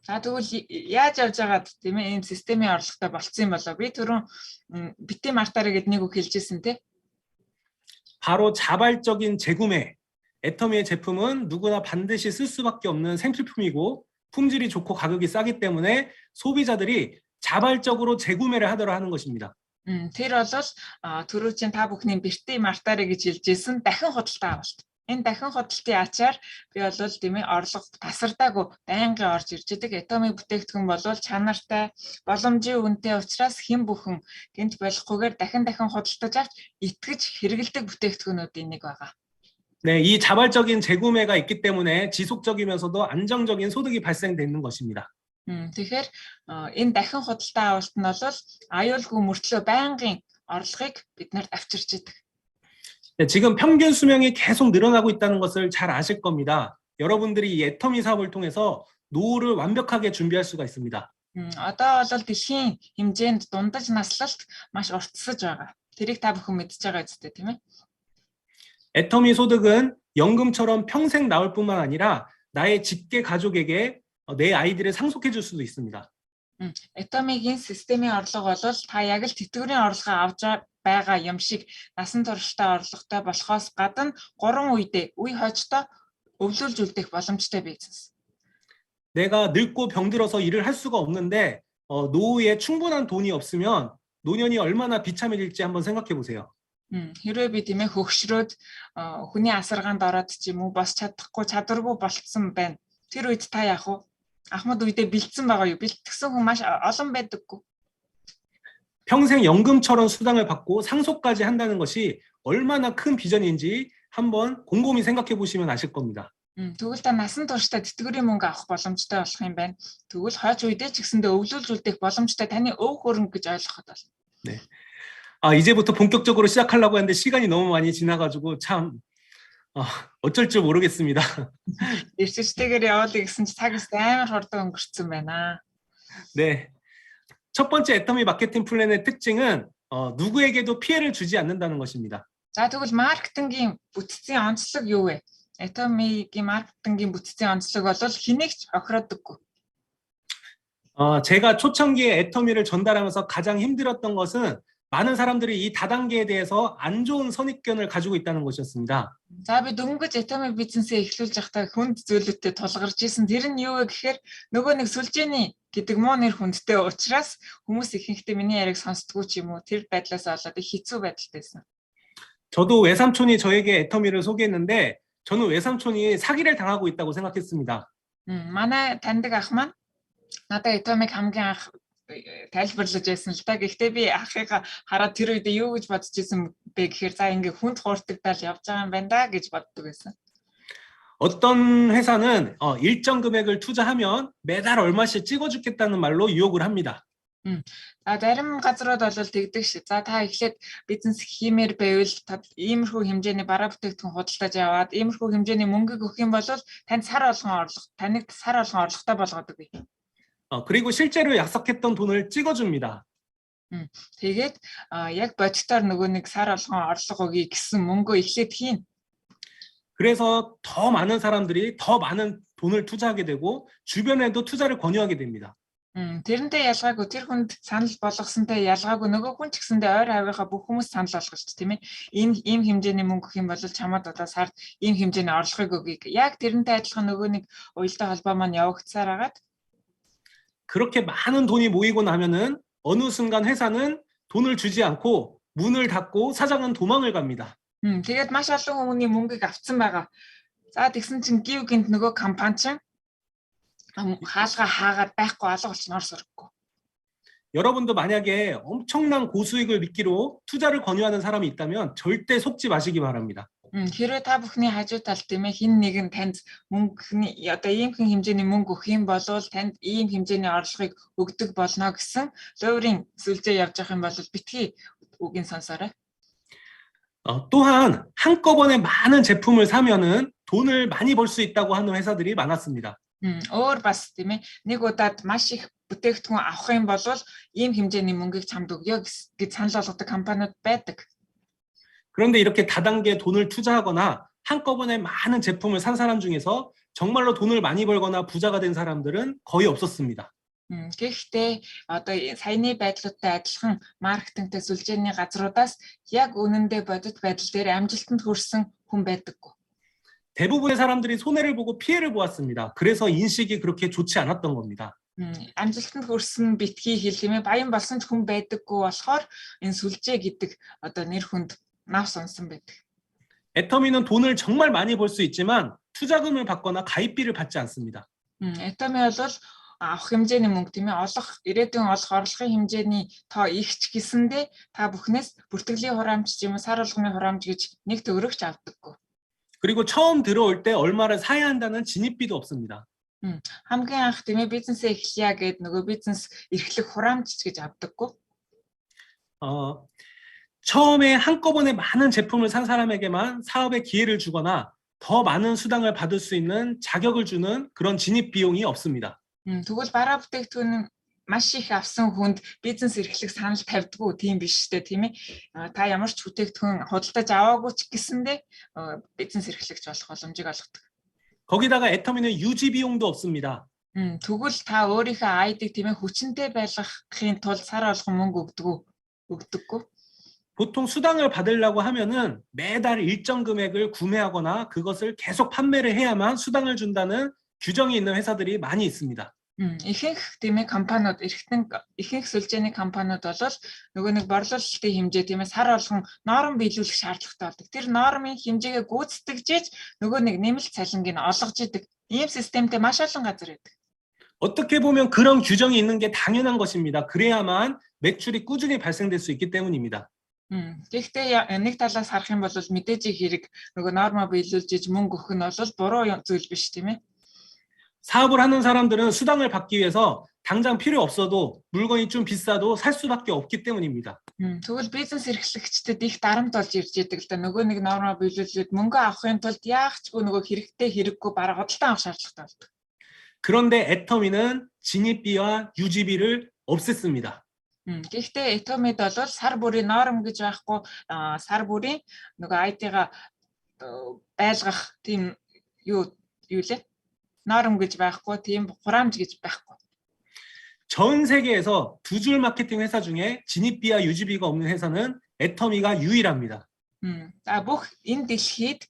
Тэгвэл яаж явж байгаад тийм ээ энэ системийн орлоготой болцсон юм болоо? Би түрүүн битээ мартаарэ гэд нэг үг хэлжсэн тий. 바로 자발적인 재구매. 애터미의 제품은 누구나 반드시 쓸 수밖에 없는 생필품이고 품질이 좋고 가격이 싸기 때문에 소비자들이 자발적으로 재구매를 하도록 하는 것입니다. Тэр бол түрүү чинь та бүхний битээ мартаарэ гэж хэлжсэн дахин худалдаа авалт. Энэ дахин худалдаа ачаар би бол тийм ээ орлого тасардаагүй байнгын орж ирж байгаа. Atomy бүтээгдэхүүн бол чанартай, боломжийн үнэтэй учраас хэн бүхэн гэнт болохгүйгээр дахин худалдаж авч итгэж хэрэгэлдэг бүтээгдэхүүнүүдийн нэг байгаа. 네, 이 자발적인 재구매가 있기 때문에 지속적이면서도 안정적인 소득이 발생되는 것입니다. Тэгэхээр энэ дахин худалдаа авалт нь бол аюулгүй мөртлөө байнгын орлогыг биднэрт авчирч идэг. 네, 지금 평균 수명이 계속 늘어나고 있다는 것을 잘 아실 겁니다. 여러분들이 이 애터미 사업을 통해서 노후를 완벽하게 준비할 수가 있습니다. Одоо бол дэлхийн хэмжээнд дундаж наслалт маш уртсаж байгаа. Тэрийг та бүхэн мэдж байгаа үстэй тийм ээ. 애터미 소득은 연금처럼 평생 나올 뿐만 아니라 나의 직계 가족에게 내 아이들을 상속해 줄 수도 있습니다. Atomy-гийн системийн орлого бол та яг л тэтгэврийн орлогоо авч байгаа юм шиг насан туршдаа орлоготой болохоос гадна 3 үедээ үе хойчтой өвлүүлж үлдэх боломжтой бизнес. 내가 늙고 병들어서 일을 할 수가 없는데 노후에 충분한 돈이 없으면 노년이 얼마나 비참해질지 한번 생각해 보세요. Хэрвээ би тийм ээ хөгшрөөд хүний асаргаанд ороод ч юм уу бос чадахгүй чадваргүй болцсон байна. Тэр үед та яах вэ? Ахмад үедээ бэлдсэн байгаа юу? Бэлтгэсэн хүн маш олон байдаггүй. 평생 연금처럼 수당을 받고 상속까지 한다는 것이 얼마나 큰 비전인지 한번 곰곰이 생각해 보시면 아실 겁니다. Тэгвэл та насан туршдаа тэтгэврийн мөнгө авах боломжтой болох юм байна. Тэгвэл хойч үедээ ч гэсэндээ өвлүүлж үлдэх боломжтой таны өв хөрөнгө гэж ойлгоход бол. 네. 이제부터 본격적으로 시작하려고 했는데 시간이 너무 많이 지나가지고 참 어쩔 줄 모르겠습니다. Ирчтэйгээр явуулъя гэсэн чи цаг амар хурдан өнгөрцөн байна. 네. 첫 번째 애터미 마케팅 플랜의 특징은 누구에게도 피해를 주지 않는다는 것입니다. За тэгвэл маркетингийн бүтцийн онцлог юу вэ? Atomy-гийн маркетингийн бүтцийн онцлог бол хэнийг ч охироодоггүй. 제가 초창기에 애터미를 전달하면서 가장 힘들었던 것은 많은 사람들이 이 다단계에 대해서 안 좋은 선입견을 가지고 있다는 것이었습니다. За би дөнгөж Atomy бизнесээ эхлүүлж байхдаа хүнд зүйлүүдтэй тулгарч исэн. Тэр нь юу вэ гэхээр нөгөө нэг сүлжээний гэдэг муу нэр хүндтэй учраас хүмүүс ихэнхдээ миний яриг сонсдгоо ч юм уу тэр байдлаас болоод их хэцүү байдалтайсэн. 저도 외삼촌이 저에게 애터미를 소개했는데 저는 외삼촌이 사기를 당하고 있다고 생각했습니다. манай таньдаг ах маань надад Atomy-г хамгийн анх тайлбарлаж байсан л да. Гэхдээ би ахыгаа хараад тэр үед юу гэж бодож ирсэн бэ гэхээр за ингээ хүнд хууртагдал явж байгаа юм байна да гэж боддог байсан. 어떤 회사는 일정 금액을 투자하면 매달 얼마씩 찍어주겠다는 말로 유혹을 합니다. За зарим газрууд бол тэгдэг ш. За та эхлээд бизнес хиймээр байвал иймэрхүү хэмжээний бараа бүтээгдэхүүн худалдаж аваад иймэрхүү хэмжээний мөнгө өгөх юм бол таныг сар болгон орлоготой болгодог бий. 그리고 실제로 약속했던 돈을 찍어줍니다. Тэгээд яг бодитоор нөгөө нэг сар болгон орлого өгье гэсэн мөнгөө эхлээд хийн. 그래서 더 많은 사람들이 더 많은 돈을 투자하게 되고 주변에도 투자를 권유하게 됩니다. Тэрнтэй ялгаагүй тэр хүнд санал болгосонтой ялгаагүй нөгөө хүн ч гэсэндээ ойр хавийнхаа бүх хүмүүс санал болгож тийм ээ. Ийм хэмжээний мөнгө өгөх юм бол чамд одоо сард ийм хэмжээний орлогыг өгье. Яг тэрнтэй адилхан нөгөө нэг уялдаа холбоо маань явагдсаар хагаад 그렇게 많은 돈이 모이고 나면은 어느 순간 회사는 돈을 주지 않고 문을 닫고 사장은 도망을 갑니다. Тэгээд маш олон хүний мөнгөийг авцсан байгаа. За тэгсэн чинь гів гинт нөгөө компани чинь хаалга хаагаад байхгүй алга болчихно орс орохгүй. 여러분도 만약에 엄청난 고수익을 믿기로 투자를 권유하는 사람이 있다면 절대 속지 마시기 바랍니다. Хэрвээ та бүхний хажуу талд тийм ээ хин нэгэн танд мөнгөний одоо ийм хэн хэмжээний мөнгө өгөх юм бол танд ийм хэмжээний орлогыг өгдөг болно гэсэн луурын сүлжээ явж байгаа юм бол битгий үгийн сонсоорой. 또한 한꺼번에 많은 제품을 사면은 돈을 많이 벌 수 있다고 하는 회사들이 많았습니다. Өөр бас тийм ээ нэг удаад маш их бүтээгдэхүүн авах юм бол ийм хэмжээний мөнгийг чамд өгье гэж санал болгодог компаниуд байдаг. 그런데 이렇게 다단계 돈을 투자하거나 한꺼번에 많은 제품을 산 사람 중에서 정말로 돈을 많이 벌거나 부자가 된 사람들은 거의 없었습니다. Гэхдээ одоо саяны байдлуудтай адилхан маркетингтэй сүлжээний газруудаас яг үнэндээ бодит байдал дээр амжилтанд хүрсэн хүн байдаггүй. 대부분의 사람들이 손해를 보고 피해를 보았습니다. 그래서 인식이 그렇게 좋지 않았던 겁니다. Амжилтанд хүрсэн битгий хэлхимээ баян болсон ч хүн байдаггүй болохоор энэ сүлжээ гэдэг одоо нэр хүнд нав сонсон байдаг. 애터미는 돈을 정말 많이 벌 수 있지만 투자금을 받거나 가입비를 받지 않습니다. 애터미 бол авах хэмжээний мөнгө тийм ээ олох ирээдүйн олох орлогын хэмжээний тоо ихч гэсэндээ та бүхнээс бүртгэлийн хураамж юм уу сар болгоны хураамж гэж нэг төгрөгч авдаггүй. 그리고 처음 들어올 때 얼마를 사야 한다는 진입비도 없습니다. хамгийн анх тийм ээ бизнесээ эхлэе гэд нөгөө бизнес эрхлэх хураамж гэж авдаггүй. 처음에 한꺼번에 많은 제품을 산 사람에게만 사업의 기회를 주거나 더 많은 수당을 받을 수 있는 자격을 주는 그런 진입 비용이 없습니다. Тэгвэл бараа бүтээгдэхүүн маш их авсан хүнд бизнес эрхлэх санал тавьдгүй тийм биш үү тийм ээ. Та ямар ч бүтээгдэхүүн худалдаж аваагүй ч гэсэндээ бизнес эрхлэгч болох боломжийг олгодог. 거기다가 애터미는 유지 비용도 없습니다. Тэгвэл та өөрийнхөө айдыг тийм ээ хүчинтэй байлгахын тулд сар болгон мөнгө өгдөггүй. 보통 수당을 받으려고 하면은 매달 일정 금액을 구매하거나 그것을 계속 판매를 해야만 수당을 준다는 규정이 있는 회사들이 많이 있습니다. Ихэнх тийм ээ компаниуд ихэнх сүлжээний компаниуд бол нөгөө нэг борлуулалтын хэмжээ тийм ээ сар болгон ноорм биелүүлэх шаардлагатай болдог. Тэр нормын хэмжээгээ гүйцэтгэжээж нөгөө нэг нэмэлт цалингийг олгож идэг. Ийм системтэй маш олон газар байдаг. 어떻게 보면 그런 규정이 있는 게 당연한 것입니다. 그래야만 매출이 꾸준히 발생될 수 있기 때문입니다. Гэхдээ нэг талаас харах юм бол мэдээж хэрэг нөгөө норма биелүүлж иж мөнгө өгөх нь бол буруу зүйл биш тийм ээ. 사업을 하는 사람들은 수당을 받기 위해서 당장 필요 없어도 물건이 좀 비싸도 살 수밖에 없기 때문입니다. Тэгвэл бизнес эрхлэгчдэд их дарамт болж ирж идэг л да нөгөө нэг норма биелүүлээд мөнгө авахын тулд яахчгүй нөгөө хэрэгтэй хэрэггүй бараг худалдан авах шаардлагатай болдог. 그런데 애터미는 진입비와 유지비를 없앴습니다. Гэхдээ Atomy бол сар бүрийн норм гэж байхгүй сар бүрийн нөгөө IT-га байлгах тийм юу лээ норм гэж байхгүй тийм хураамж гэж байхгүй. 전 세계에서 두 줄 마케팅 회사 중에 진입비와 유지비가 없는 회사는 애터미가 유일합니다. Бүх энэ дэлхийд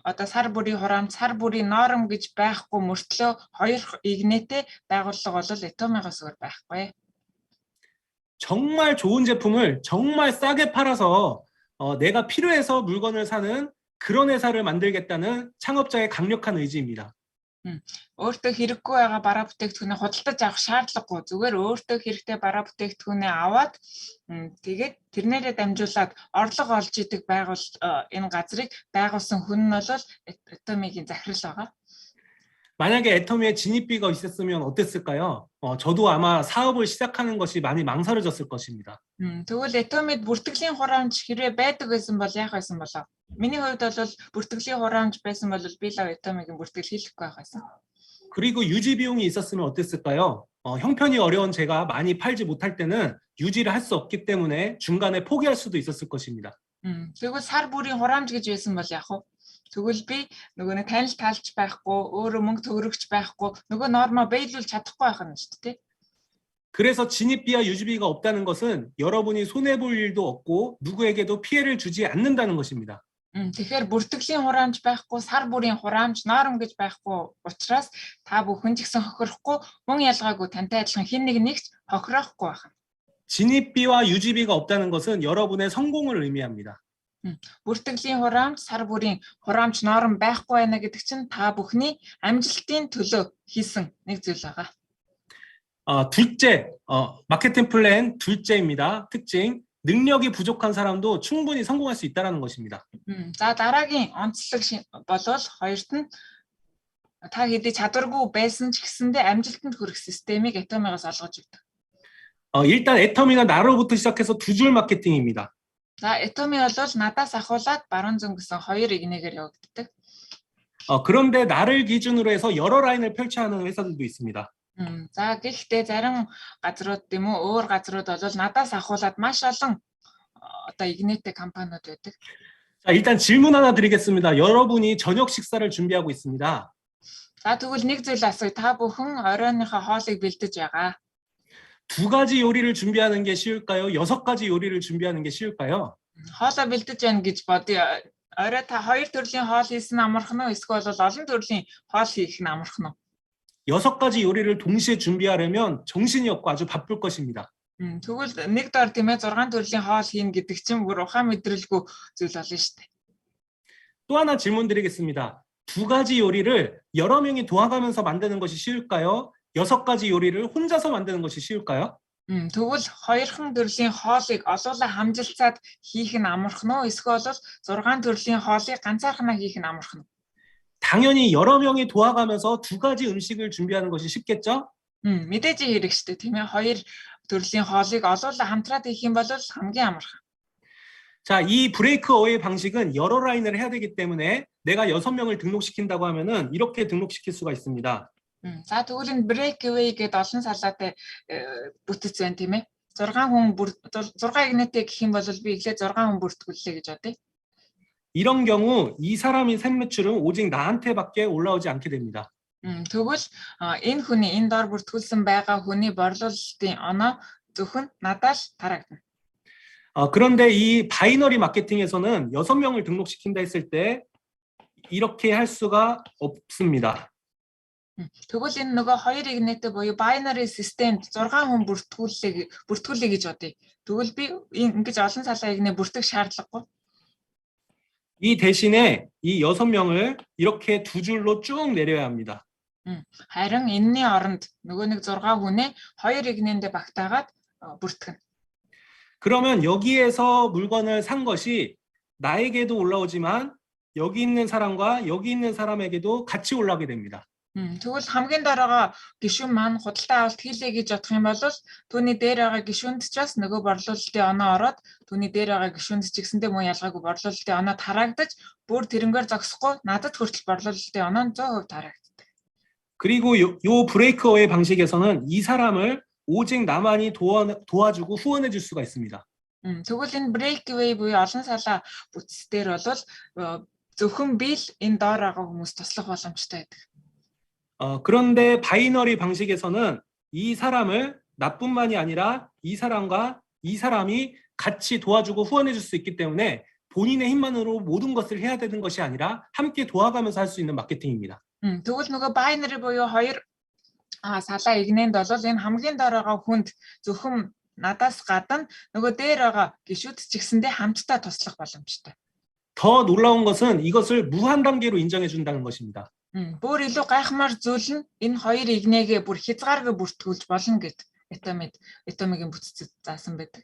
одоо сар бүрийн хураамж сар бүрийн норм гэж байхгүй мөртлөө хоёр игнэтэй байгууллага бол Atomy-гаас өөр байхгүй. 정말 좋은 제품을 정말 싸게 팔아서 내가 필요해서 물건을 사는 그런 회사를 만들겠다는 창업자의 강력한 의지입니다. Өөртөө хэрэггүй байгаа бараа бүтээгдэхүүнээ худалдаж авах шаардлагагүй зүгээр өөртөө хэрэгтэй бараа бүтээгдэхүүнээ аваад тэгээд тэрнээрээ дамжуулаад орлого олж идэг байгуул энэ газрыг байгуулсан хүн нь бол Atomy-гийн захирал байгаа. 만약에 애터미에 진입비가 있었으면 어땠을까요? 저도 아마 사업을 시작하는 것이 많이 망설여졌을 것입니다. Тэгвэл Atomy-д бүртгэлийн хураамж хэрвээ байдаг байсан бол яах байсан болоо? Миний хувьд бол бүртгэлийн хураамж байсан бол би л Atomy-гийн бүртгэл хийхгүй байх байсан. 그리고 유지 비용이 있었으면 어땠을까요? 형편이 어려운 제가 많이 팔지 못할 때는 유지를 할 수 없기 때문에 중간에 포기할 수도 있었을 것입니다. Тэгвэл сар бүрийн хураамж гэж байсан бол яах вэ? Тэгвэл би нөгөө нэг танил таалж байхгүй, өөрөө мөнгө төгрөгч байхгүй, нөгөө норма биелүүлж чадахгүй байх нь шүү дээ. 그래서 진입비와 유지비가 없다는 것은 여러분이 손해 볼 일도 없고 누구에게도 피해를 주지 않는다는 것입니다. Тэгэхээр бүртгэлийн хураамж байхгүй, сар бүрийн хураамж норм гэж байхгүй учраас та бүхэн ч гэсэн хохирохгүй, мөн ялгаагүй тантай адилхан хэн нэгч хохироохгүй байх. 진입비와 유지비가 없다는 것은 여러분의 성공을 의미합니다. Бүртгэлийн хураамж, сар бүрийн хураамж норм байхгүй байна гэдэг чинь та бүхний амжилтын төлөө хийсэн нэг зүйл байгаа. 둘째, 마케팅 플랜 둘째입니다. 특징, 능력이 부족한 사람도 충분히 성공할 수 있다는 것입니다. За дараагийн онцлог болвол хоёрт нь та хэдий чадваргүй байсан ч гэсэндээ амжилтанд хүрэх системийг Atomy-гаас олгож өгдөг. 일단 애터미는 나로부터 시작해서 두 줄 마케팅입니다. За Atomy бол надаас ахуулаад баруун зүг гэсэн хоёр игнэгээр явагддаг. 그런데 나를 기준으로 해서 여러 라인을 펼쳐하는 회사들도 있습니다. За гэхдээ зарим газрууд тийм үү өөр газрууд бол надаас ахуулаад маш олон одоо игнэтэй компаниуд байдаг. 자, 일단 질문 하나 드리겠습니다. 여러분이 저녁 식사를 준비하고 있습니다. За тэгвэл нэг зүйл асууя. Та бүхэн оройныхоо хоолыг бэлдэж байгаа. 두 가지 요리를 준비하는 게 쉬울까요? 여섯 가지 요리를 준비하는 게 쉬울까요? Хоолоо бэлдэж байна гэж бодъё. Орой та хоёр төрлийн хоол хийсэн амархан уу? Эсвэл олон төрлийн хоол хийх нь амархан уу? 여섯 가지 요리를 동시에 준비하려면 정신이 없고 아주 바쁠 것입니다. Тэгвэл нэг дор тийм ээ 6 төрлийн хоол хийн гэдэг чинь бүр ухаан мэдрэлгүй зүйл болно шүү дээ. 또 하나 질문 드리겠습니다. 두 가지 요리를 여러 명이 도와가면서 만드는 것이 쉬울까요? 여섯 가지 요리를 혼자서 만드는 것이 쉬울까요? Тэгвэл хоёрхан төрлийн хоолыг олуулаа хамжилцаад хийх нь амархан уу? Эсвэл 6 төрлийн хоолыг ганцаархнаа хийх нь амархан уу? 당연히 여러 명이 도와가면서 두 가지 음식을 준비하는 것이 쉽겠죠? Мэдээж хэрэг шүү дээ, тийм ээ. Хоёр төрлийн хоолыг олуулаа хамтраад хийх юм бол хамгийн амархан. 자, 이 브레이크 어웨이 방식은 여러 라인을 해야 되기 때문에 내가 6명을 등록시킨다고 하면은 이렇게 등록시킬 수가 있습니다. За тэгвэл энэ break away гэдэг олон салаатай бүтц байна тийм ээ. 6 хүн 6 игнэтэй гэх юм бол би эхлээд 6 хүн бүртгүүллээ гэж бодъё. 이런 경우 이 사람이 샘 매출은 오직 나한테밖에 올라오지 않게 됩니다. Тэгвэл энэ хүний энэ дор бүртгүүлсэн байгаа хүний борлуулалтын оноо зөвхөн надад л тарагдана. 그런데 이 바이너리 마케팅에서는 6명을 등록시킨다 했을 때 이렇게 할 수가 없습니다. Тэгвэл энэ нөгөө хоёр игнэтэй буюу binary system 6 хүн бүртгүүлээ гэж бодъё. Тэгвэл би ингэж олон салаа игнэ бүртгэх шаардлагагүй. 이 대신에 이 6명을 이렇게 두 줄로 쭉 내려야 합니다. Харин энэний оронд нөгөө нэг 6 хүнээ хоёр игнэндээ багтаагаад бүртгэнэ. 그러면 여기에서 물건을 산 것이 나에게도 올라오지만 여기 있는 사람과 여기 있는 사람에게도 같이 올라오게 됩니다. Тэгвэл хамгийн дараагаа гишүүн маань худалдаа авалт хийлээ гэж бодох юм бол түүний дээр байгаа гишүүнд ч бас нөгөө борлуулалтын оноо ороод түүний дээр байгаа гишүүнд ч гэсэндээ мөн ялгаагүй борлуулалтын оноо тараагдаж бүр тэрнгээр зогсохгүй надад хүртэл борлуулалтын оноо 100% тараагддаг. 그리고 요 브레이크 어웨이 방식에서는 이 사람을 오직 나만이 도와주고 후원해 줄 수가 있습니다. Тэгвэл энэ break away буюу олон салаа бүтц дээр бол зөвхөн би л энэ доор байгаа хүмүүс туслах боломжтой байдаг. 그런데 바이너리 방식에서는 이 사람을 나뿐만이 아니라 이 사람과 이 사람이 같이 도와주고 후원해 줄 수 있기 때문에 본인의 힘만으로 모든 것을 해야 되는 것이 아니라 함께 도와가면서 할 수 있는 마케팅입니다. Тэгвэл нөгөө binary буюу хоёр салаа игнэнд бол энэ хамгийн доор байгаа хүнд зөвхөн надаас гадна нөгөө дээр байгаа гишүүд ч гэсэндээ хамтдаа туслах боломжтой. 더 놀라운 것은 이것을 무한 단계로 인정해 준다는 것입니다. Бүр илүү гайхамшиг зүйл нь энэ хоёр игнэгээ бүр хязгааргүй бүртгүүлж болно гэд Atomy-гийн бүтцэд заасан байдаг.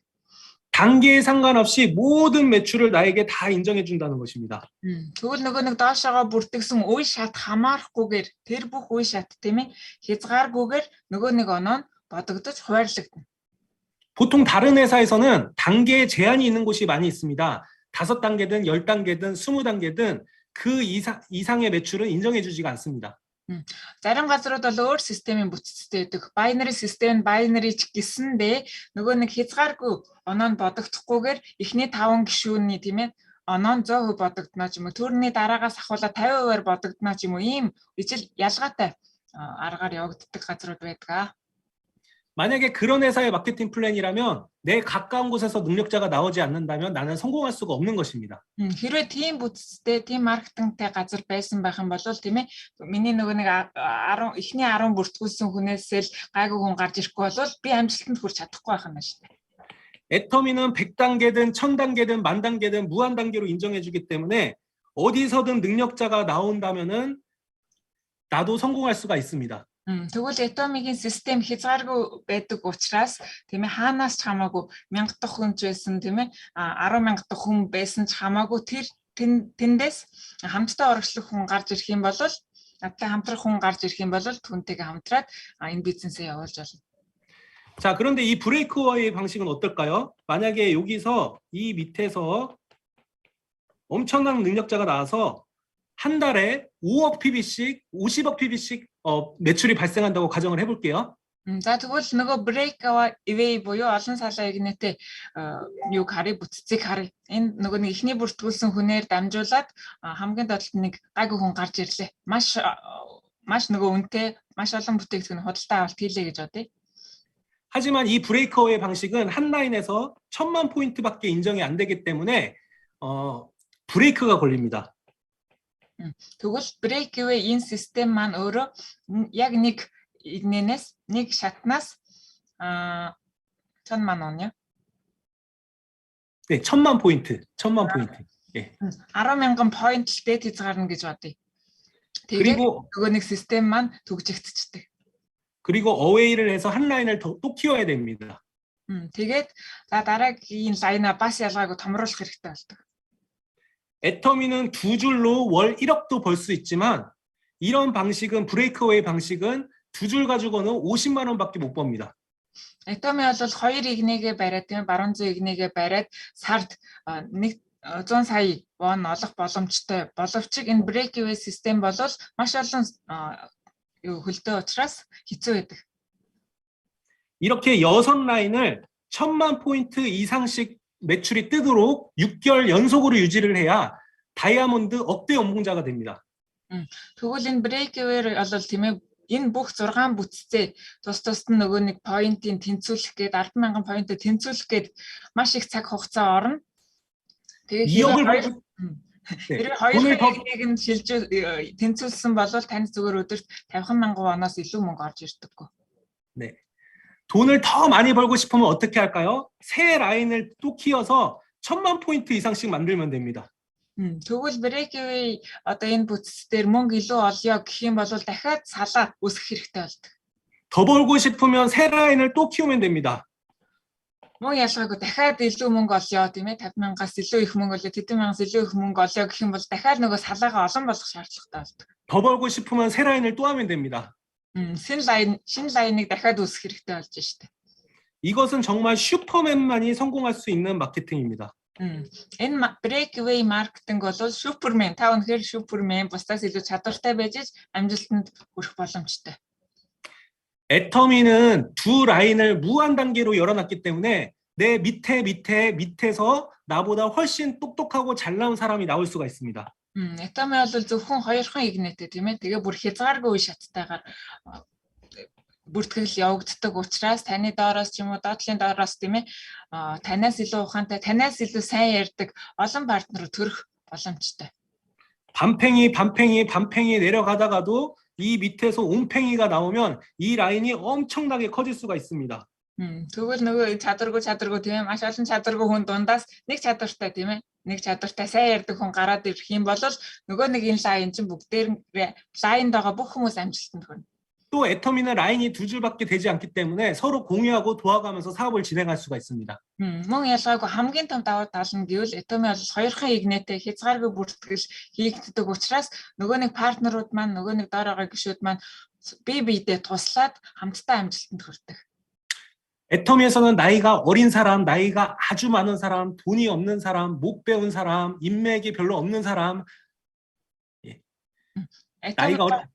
단계에 상관없이 모든 매출을 나에게 다 인정해 준다는 것입니다. Тэгвэл нөгөө нэг доошоогоо бүртгэсэн үе шат хамаарахгүйгээр тэр бүх үе шат тийм ээ хязгааргүйгээр нөгөө нэг оноо нь бодогдож хуваарлагдана. 보통 다른 회사에서는 단계에 제한이 있는 곳이 많이 있습니다. 5단계든 10단계든 20단계든 그 이상의 매출은 인정해 주지가 않습니다. Зарим газрууд бол өөр системийн бүтцтэй байдаг. Binary system, binary ч гэсэндээ нөгөө нэг хязгааргүй оноо нь бодогдохгүйгээр эхний 5 гишүүний тийм ээ оноо нь 100% бодогдно ч юм уу. Төрний дараагаас ахуулаад 50%-аар бодогдно ч юм уу. Ийм ижил ялгаатай аргаар явагддаг газрууд байдаг. 만약에 그런 회사의 마케팅 플랜이라면 내 가까운 곳에서 능력자가 나오지 않는다면 나는 성공할 수가 없는 것입니다. Хэрвээ тийм бүтцтэй, тийм маркетингтэй газар байсан байх юм бол тийм ээ миний нөгөө нэг 10 эхний 10 бүртгүүлсэн хүнээсээ л гайгүй хүн гарч ирэхгүй бол би амжилтанд хүрч чадахгүй байх юм байна шүү дээ. 애터미는 100단계든 1000단계든 10,000단계든 무한단계로 인정해 주기 때문에 어디서든 능력자가 나온다면은 나도 성공할 수가 있습니다. Тэгвэл Atomic-ийн систем хязгааргүй байдаг учраас тийм ээ хаанаас ч хамаагүй 1000 дахь хүн ч байсан тийм ээ 10,000 дахь хүн байсан ч хамаагүй тэр тэндээс хамтдаа орчлох хүн гарч ирэх юм бол надтай хамтрах хүн гарч ирэх юм бол түүнтэйгээ хамтраад энэ бизнесээ явуулж болно. 자, 그런데 이 브레이크웨이 방식은 어떨까요? 만약에 여기서 이 밑에서 엄청난 능력자가 나와서 한 달에 5억 PB씩, 50억 PB씩 매출이 발생한다고 가정을 해볼게요. За тэгвэл нөгөө breakaway буюу олон салаа игнэтэй юу харыг бүтцийг харъя. Энэ нөгөө нэг ихний бүртгүүлсэн хүнээр дамжуулаад хамгийн доотлолт нэг гайгүй хүн гарч ирлээ. Маш нөгөө үнэтэй, маш олон бүтээгдэхүүн худалдаа авалт хийлээ гэж бодъё. 하지만 이 브레이크웨이 방식은 한 라인에서 1000만 포인트밖에 인정이 안 되기 때문에 브레이크가 걸립니다. Тэгвэл breakaway энэ систем маань өөрөө яг нэг игнэнээс нэг шатнаас 1000만 원이요? 네, 1000만 포인트. 1000만 포인트. 예. 10,000 포인트тэй хязгаарна гэж бодъё. 그리고 нөгөө нэг систем маань түгжигдчихдэг. 그리고 어웨이를 해서 한 라인을 또 키워야 됩니다. Тэгээд за дараагийн лайна бас ялгаагүй томруулах хэрэгтэй болдог. 애터미는 두 줄로 월 1억도 벌 수 있지만 이런 방식은 브레이크웨이 방식은 두 줄 가지고는 50만 원밖에 못 법니다. Atomi бол 2 игнэгээ бариад тийм баруун зүүн игнэгээ бариад сард 100 сая вон олох боломжтой. Боловч энэ breakaway систем бол маш олон хөлтөө учраас хэцүү байдаг. 이렇게 6라인을 1000만 포인트 이상씩 매출이 뜨도록 6개월 연속으로 유지를 해야 다이아몬드 억대 연봉자가 됩니다. Тэгвэл энэ breakaway бол тийм ээ энэ бүх 6 бүтцээ тус нь нөгөө нэг поинтын тэнцвүүлэх гээд 10,000 поинтыг тэнцвүүлэх гээд маш их цаг хугацаа орно. Тэгээд 2-ыг нь шилжүү тэнцвүүлсэн бол танд зүгээр өдөрт 50,000 원оос илүү мөнгө орж ирдэггүй. 네. 돈을 더 많이 벌고 싶으면 어떻게 할까요? 새 라인을 또 키워서 1000만 포인트 이상씩 만들면 됩니다. Тэгвэл breakaway одоо энэ бүтцээр мөнгө илүү олё гэх юм бол дахиад салаа үүсгэх хэрэгтэй болдог. 더 벌고 싶으면 새 라인을 또 키우면 됩니다. Мөн ялгаагүй дахиад илүү мөнгө олё тийм ээ 50,000-аас илүү их мөнгө олё 100,000-аас илүү их мөнгө олё гэх юм бол дахиад нөгөө салаагаа олон болгох шаардлагатай болдог. 더 벌고 싶으면 새 라인을 또 하면 됩니다. 신라인ыг дахиад үүсгэх хэрэгтэй болж штэ. 이것은 정말 슈퍼맨만이 성공할 수 있는 마케팅입니다. Энэ breakaway маркетинг бол 슈퍼맨 та үнэхээр 슈퍼맨 бусдаас илүү чадвартай байж амжилтанд хүрэх боломжтой. 애터미는 두 라인을 무한 단계로 열어놨기 때문에 내 밑에서 나보다 훨씬 똑똑하고 잘 나온 사람이 나올 수가 있습니다. Atomi бол зөвхөн 2хан игнэтэй тийм ээ. Тэгээ бүр хязгааргүй шаттайгаар бүртгэл явагддаг учраас таны доороос ч юм уу доотлын доороос тийм ээ танаас илүү ухаантай, танаас илүү сайн ярьдаг олон партнер төрөх боломжтой. 반팽이 내려가다가도 이 밑에서 온팽이가 나오면 이 라인이 엄청나게 커질 수가 있습니다. Тэгвэл нөгөө чадваргүй тийм ээ маш олон чадваргүй хүн дундаас нэг чадвартай тийм ээ нэг чадвартай сайн ярьдаг хүн гараад ирэх юм бол нөгөө нэг энэ лайн чинь бүгдээр лайнд байгаа бүх хүмүүс амжилтанд хүрнэ. 또 애터미는 라인이 두 줄밖에 되지 않기 때문에 서로 공유하고 도와가면서 사업을 진행할 수가 있습니다. Мөн ялгаагүй хамгийн том давуу тал нь гэвэл Atomi бол 2хан игнэтэй хязгааргүй бүртгэл хийгддэг учраас нөгөө нэг партнерууд маань нөгөө нэг доор байгаа гишүүд маань бие биедээ туслаад хамтдаа амжилтанд хүрдэг. 애터미에서는 나이가 어린 사람, 나이가 아주 많은 사람, 돈이 없는 사람, 못 배운 사람, 인맥이 별로 없는 사람, 나이가 어린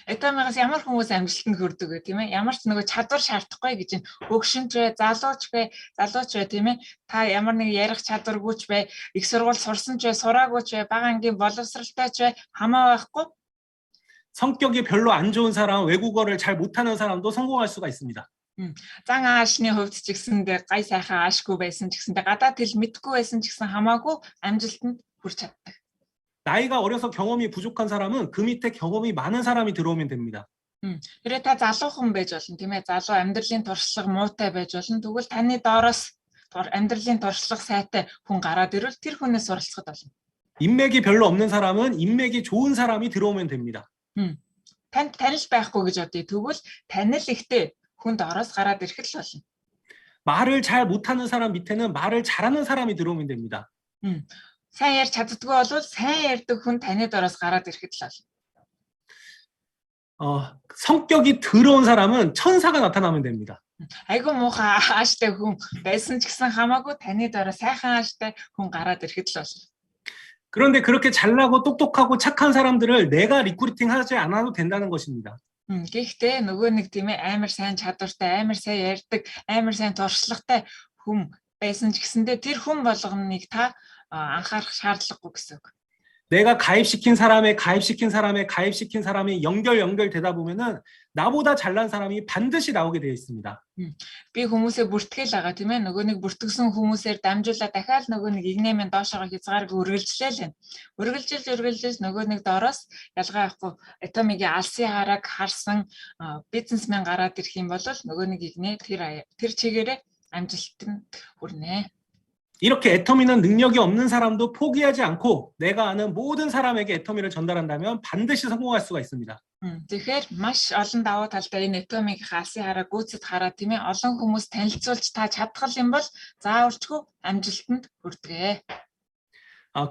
Atomi-гаас ямар хүмүүс амжилтанд хүрдэг вэ тийм ээ? Ямар ч нөгөө чадвар шаардахгүй гэж байна. Хөгшинч бай, залууч бай тийм ээ? Та ямар нэг ярих чадваргүй ч бай, их сургууль сурсан ч бай, сураагүй ч бай, бага ангийн боловсралтай ч бай, хамаа байхгүй. 성격이 별로 안 좋은 사람, 외국어를 잘 못하는 사람도 성공할 수가 있습니다. Зан аашны хувьд ч гэсэндээ гай сайхан аашгүй байсан ч гэсэндээ гадаад хэл мэдгүй байсан ч гэсэн хамаагүй амжилтанд хүрч чаддаг. 나이가 어려서 경험이 부족한 사람은 그 밑에 경험이 많은 사람이 들어오면 됩니다. 그래 та залуухан байж болно тийм ээ залуу амьдралын туршлага муутай байж болно тэгвэл таны доороос амьдралын туршлага сайтай хүн гараад ирвэл тэр хүнээс суралцахад болно. 인맥이 별로 없는 사람은 인맥이 좋은 사람이 들어오면 됩니다. танд танил байхгүй гэж бодъё. Тэгвэл танил ихтэй хүнд ороос гараад ирэх л болно. 말을 잘 못하는 사람 밑에는 말을 잘하는 사람이 들어오면 됩니다. Сайн ярьж чаддгүй бол сайн ярьдаг хүн танид ороос гараад ирэхэд л болно. 성격이 더러운 사람은 천사가 나타나면 됩니다. Айгу муухай ааштай хүн байсан ч гэсэн хамаагүй танид ороо сайхан ааштай хүн гараад ирэхэд л болно. 그런데 그렇게 잘나고 똑똑하고 착한 사람들을 내가 리크루팅 하지 않아도 된다는 것입니다. Гэхдээ нөгөө нэг тийм ээ амар сайн чадвартай, амар сайн ярьдаг, амар сайн туршлагатай хүн байсан ч гэсэндээ тэр хүн болгоныг та анхаарах шаардлагагүй гэсэн үг. 내가 가입시킨 사람의 연결되다 보면은 나보다 잘난 사람이 반드시 나오게 되어 있습니다. Би хүмүүсээ бүртгэл байгаа тийм ээ. Нөгөө нэг бүртгэсэн хүмүүсээр дамжуулаад дахиад нөгөө нэг игнэмэн доошоо хязгааргүй үргэлжлээл байна. Үргэлжилж нөгөө нэг доороос ялгаа явахгүй Atomic-ийн алсын харааг харсан бизнесмен гараад ирэх юм бол нөгөө нэг игнэ тэр чигээрээ амжилтанд хүрнэ. 이렇게 애터미는 능력이 없는 사람도 포기하지 않고 내가 아는 모든 사람에게 애터미를 전달한다면 반드시 성공할 수가 있습니다. Тэгэхээр маш олон давуу талтай энэ Atomic алсын хараа гүйцэд хараад тийм ээ олон хүмүүс танилцуулж та чадхал юм бол зааварчгүй амжилтанд хүрдэг.